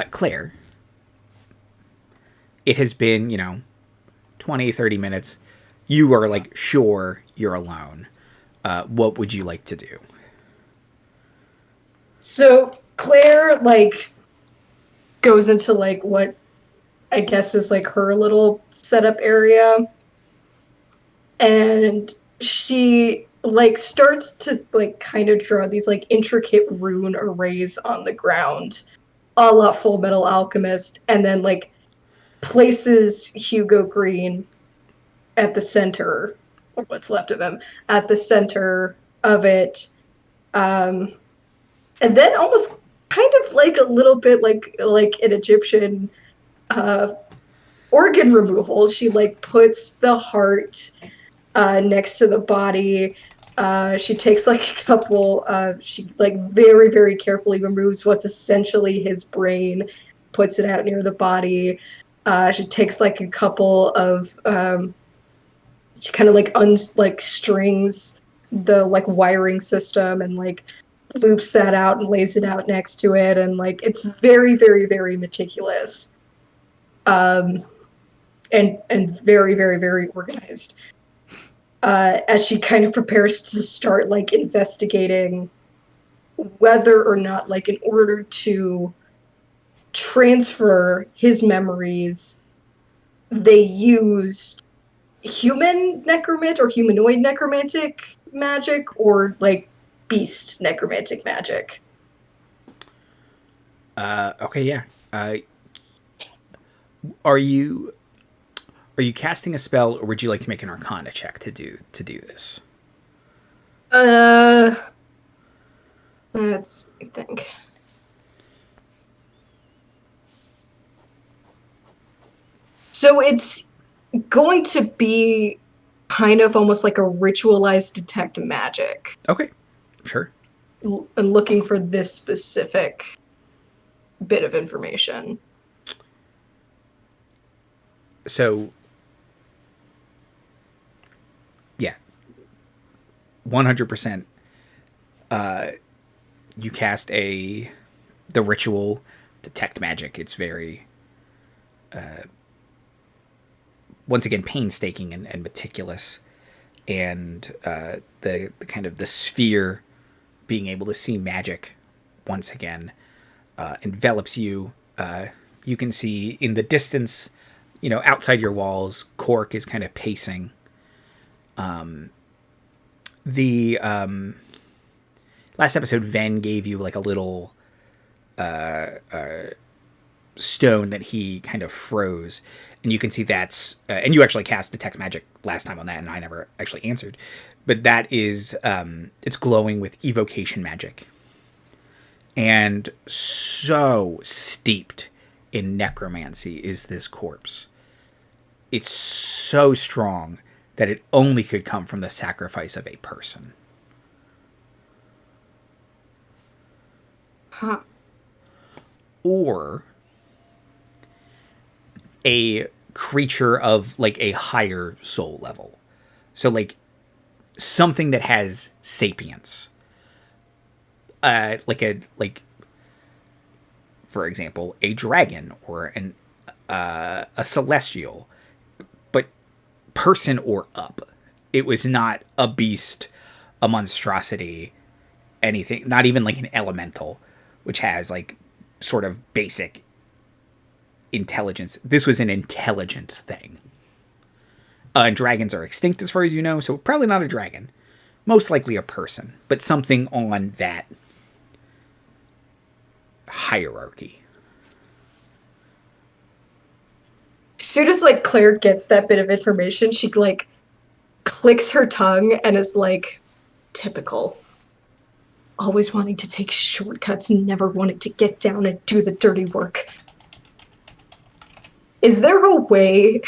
Claire... It has been, 20, 30 minutes. You are, like, sure you're alone. What would you like to do? So Claire, like, goes into, like, what I guess is, like, her little setup area. And she, like, starts to, like, kind of draw these, like, intricate rune arrays on the ground, a la Full Metal Alchemist, and then, like, places Hugo Greene at the center, or what's left of him, at the center of it. And then almost kind of like a little bit like an Egyptian organ removal. She, like, puts the heart next to the body. She takes, like, a couple, she, like, very, very carefully removes what's essentially his brain, puts it out near the body. She takes, like, a couple of, she kind of, like, strings the, like, wiring system and, like, loops that out and lays it out next to it. And, like, it's very, very, very meticulous. And very, very, very organized. As she kind of prepares to start, like, investigating whether or not, like, in order to transfer his memories, they used human necromantic or humanoid necromantic magic or, like, beast necromantic magic. Okay, yeah. Are you casting a spell, or would you like to make an Arcana check to do this? Let's think. So it's going to be kind of almost like a ritualized detect magic. Okay, sure. I'm looking for this specific bit of information. So, yeah, 100%. You cast the ritual detect magic. It's very once again, painstaking and meticulous, and the kind of the sphere being able to see magic once again envelops you. You can see in the distance, outside your walls, Cork is kind of pacing. The last episode, Ven gave you like a little stone that he kind of froze, and you can see that's and you actually cast detect magic last time on that, and I never actually answered, but that is it's glowing with evocation magic, and so steeped in necromancy is this corpse. It's so strong that it only could come from the sacrifice of a person. Huh. Or a creature of like a higher soul level. So like something that has sapience. Like for example, a dragon or a celestial, but person or up. It was not a beast, a monstrosity, anything, not even like an elemental, which has like sort of basic intelligence. This was an intelligent thing. And dragons are extinct as far as you know, so probably not a dragon. Most likely a person, but something on that hierarchy. As soon as like Claire gets that bit of information, she like clicks her tongue and is like, typical. Always wanting to take shortcuts and never wanting to get down and do the dirty work. Is there a way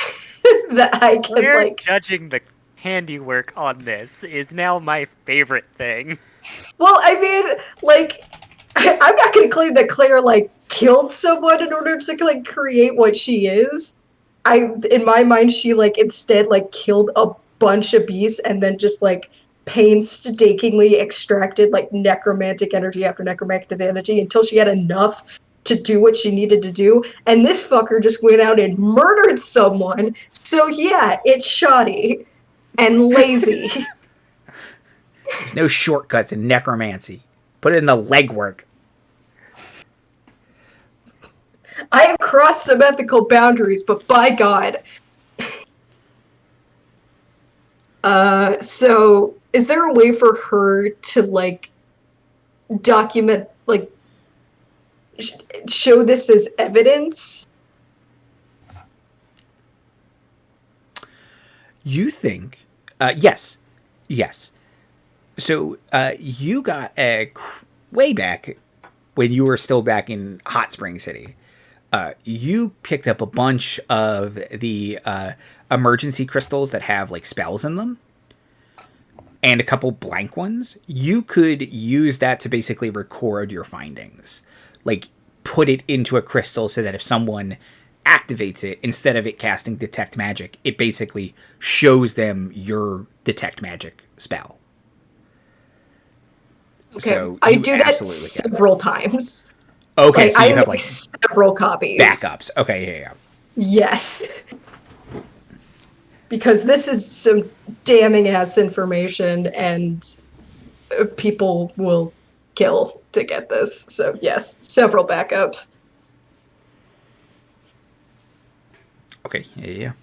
that I can Claire like judging the handiwork on this is now my favorite thing. Well, I mean, like, I'm not going to claim that Claire, like, killed someone in order to, like, create what she is. In my mind, she, like, instead, like, killed a bunch of beasts and then just, like, painstakingly extracted, like, necromantic energy after necromantic energy until she had enough to do what she needed to do. And this fucker just went out and murdered someone. So, yeah, it's shoddy and lazy. There's no shortcuts in necromancy. Put it in the legwork. I have crossed some ethical boundaries, but by God. So is there a way for her to, like, document, like, show this as evidence? You think, yes. So you got way back when you were still back in Hot Spring City. You picked up a bunch of the emergency crystals that have like spells in them, and a couple blank ones. You could use that to basically record your findings, like put it into a crystal so that if someone activates it, instead of it casting detect magic, it basically shows them your detect magic spell. Okay, So I do that several times. Okay, like, so you I have like several copies. Backups. Okay, yeah. Yes. Because this is some damning ass information and people will kill to get this. So yes, several backups. Okay, yeah.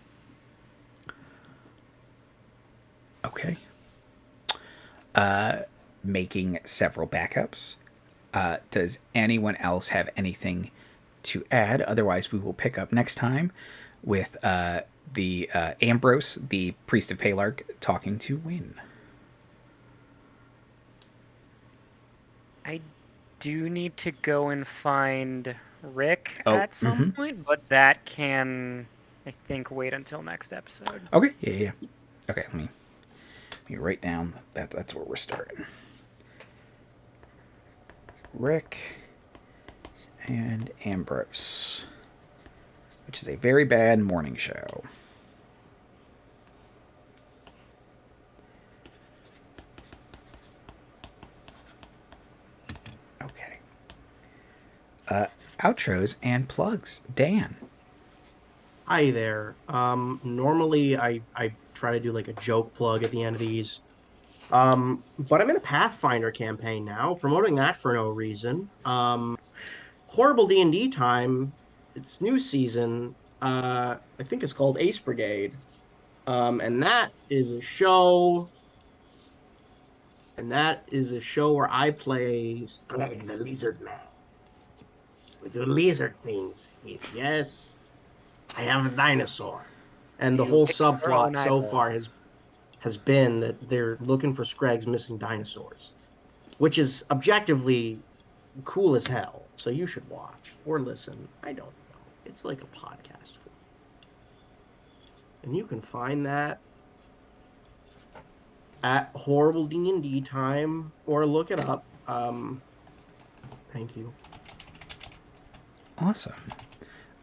Okay. Making several backups. Does anyone else have anything to add? Otherwise, we will pick up next time with the Ambrose, the priest of Palark, talking to Wynne. I do need to go and find Rick at some point, but that can, I think, wait until next episode. Okay, yeah. Okay, let me write down that's where we're starting. Rick and Ambrose, which is a very bad morning show. Okay. Outros and plugs. Dan. Hi there. Normally I try to do like a joke plug at the end of these. But I'm in a Pathfinder campaign now, promoting that for no reason. Horrible D&D time. It's new season. I think it's called Ace Brigade. And that is a show where I play Slag the Lizard Man. We do lizard things. Yes, I have a dinosaur. And the You whole pick your subplot own so eyeball. far has been that they're looking for Scragg's missing dinosaurs, which is objectively cool as hell. So you should watch or listen. I don't know. It's like a podcast form. And you can find that at Horrible D&D Time or look it up. Thank you. Awesome.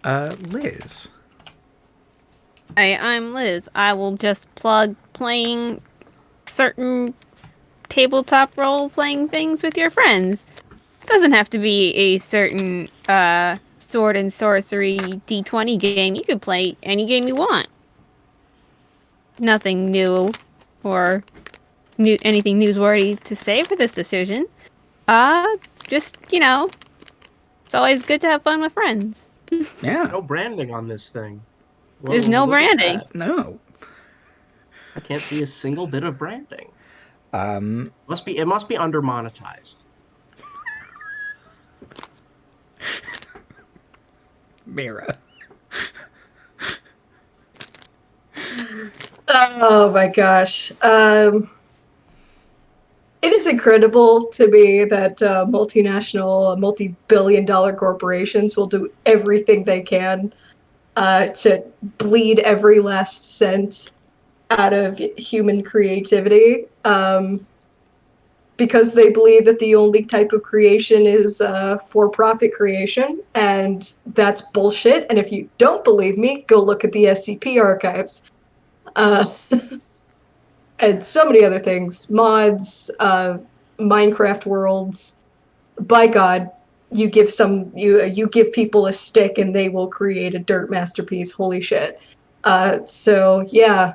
Liz. Hi, I'm Liz. I will just plug playing certain tabletop role-playing things with your friends. Doesn't have to be a certain sword and sorcery D20 game. You could play any game you want. Nothing new or anything newsworthy to say for this decision. Just, it's always good to have fun with friends. Yeah. No branding on this thing. Whoa, There's no look at branding. that. No. I can't see a single bit of branding. Um, It must be under monetized. Mira. Oh my gosh. It is incredible to me that multinational, multi-billion-dollar corporations will do everything they can to bleed every last cent out of human creativity, because they believe that the only type of creation is for-profit creation, and that's bullshit. And if you don't believe me, go look at the SCP archives. And so many other things, mods, Minecraft worlds. By God, you give people a stick and they will create a dirt masterpiece. Holy shit! So yeah,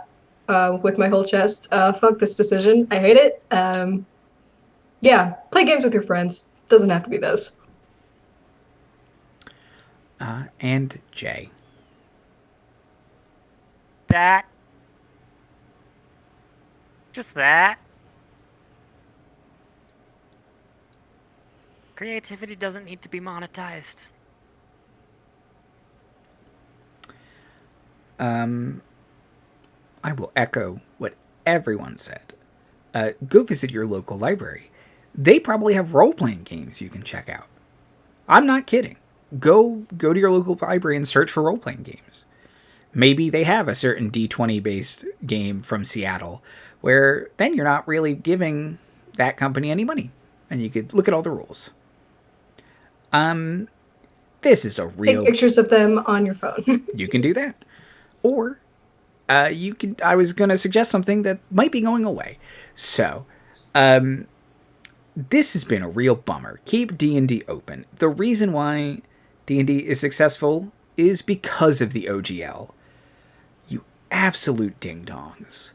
with my whole chest, fuck this decision. I hate it. Yeah, play games with your friends. Doesn't have to be this. And Jay. Just that. Creativity doesn't need to be monetized. I will echo what everyone said. Go visit your local library. They probably have role-playing games you can check out. I'm not kidding. Go to your local library and search for role-playing games. Maybe they have a certain D20-based game from Seattle, where then you're not really giving that company any money. And you could look at all the rules. This is a real... Take pictures of them on your phone. You can do that. Or you could... I was going to suggest something that might be going away. So, this has been a real bummer. Keep D&D open. The reason why D&D is successful is because of the OGL. You absolute ding-dongs.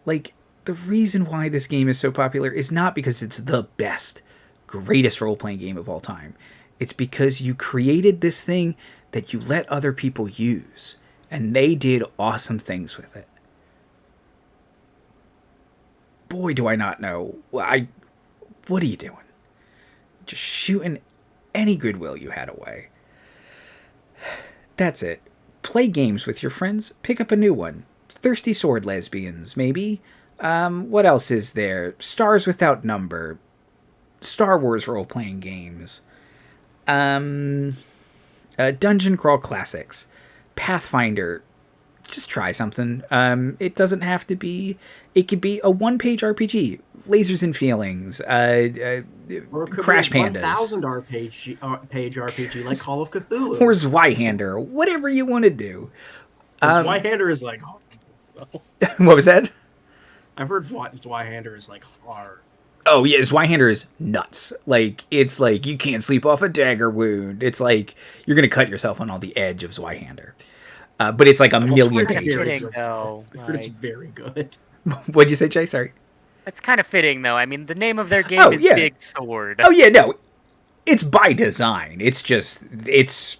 Like, the reason why this game is so popular is not because it's the best, greatest role-playing game of all time. It's because you created this thing that you let other people use, and they did awesome things with it. Boy, do I not know. What are you doing? Just shooting any goodwill you had away. That's it. Play games with your friends. Pick up a new one. Thirsty Sword Lesbians, maybe? What else is there? Stars Without Number. Star Wars role-playing games. Dungeon Crawl Classics. Pathfinder. Just try something. It doesn't have to be... It could be a one-page RPG. Lasers and Feelings. Or it could Crash be a Pandas. 1,000 page RPG like Call of Cthulhu. Or Zweihander. Whatever you want to do. Zweihander is like... What was that? I've heard Zweihander is like hard. Oh, yeah, Zweihander is nuts. Like, it's like, you can't sleep off a dagger wound. It's like, you're going to cut yourself on the edge of Zweihander. but it's like a million kind of pages. fitting, though. I heard it's Like, very good. What'd you say, Jay? Sorry. it's kind of fitting, though. I mean, the name of their game Oh, is yeah. Big Sword. Oh yeah, no, it's by design. It's just it's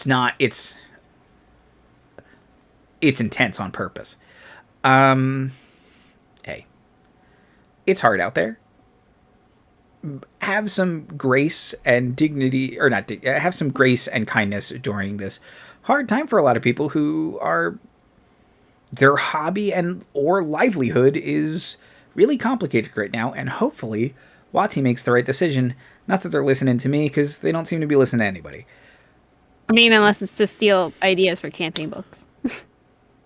not it's intense on purpose. Hey, it's hard out there. Have some grace and dignity, or not, have some grace and kindness during this hard time for a lot of people who are, their hobby and or livelihood is really complicated right now, and hopefully Wati makes the right decision. Not that they're listening to me, because they don't seem to be listening to anybody. I mean, unless it's to steal ideas for camping books.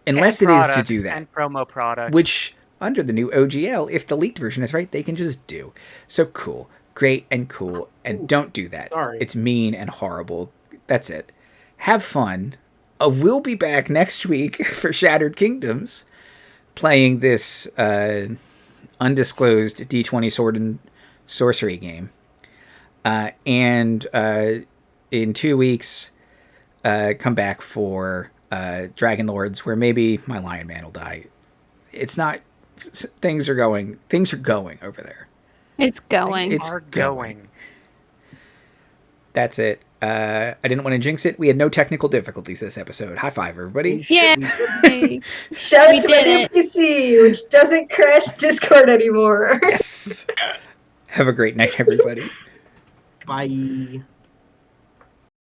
Unless it is to do that. And promo products. Which, under the new OGL, if the leaked version is right, they can just do. So cool. Great and cool. And don't do that. Sorry. It's mean and horrible. That's it. Have fun. We'll be back next week for Shattered Kingdoms, playing this undisclosed D20 sword and sorcery game. And in 2 weeks, come back for Dragon Lords, where maybe my Lion Man will die. It's not. Things are going over there. It's going. It's going. That's it. I didn't want to jinx it. We had no technical difficulties this episode. High five, everybody. Yeah. Shout We out to my did new it. PC, which doesn't crash Discord anymore. Yes. Have a great night, everybody. Bye.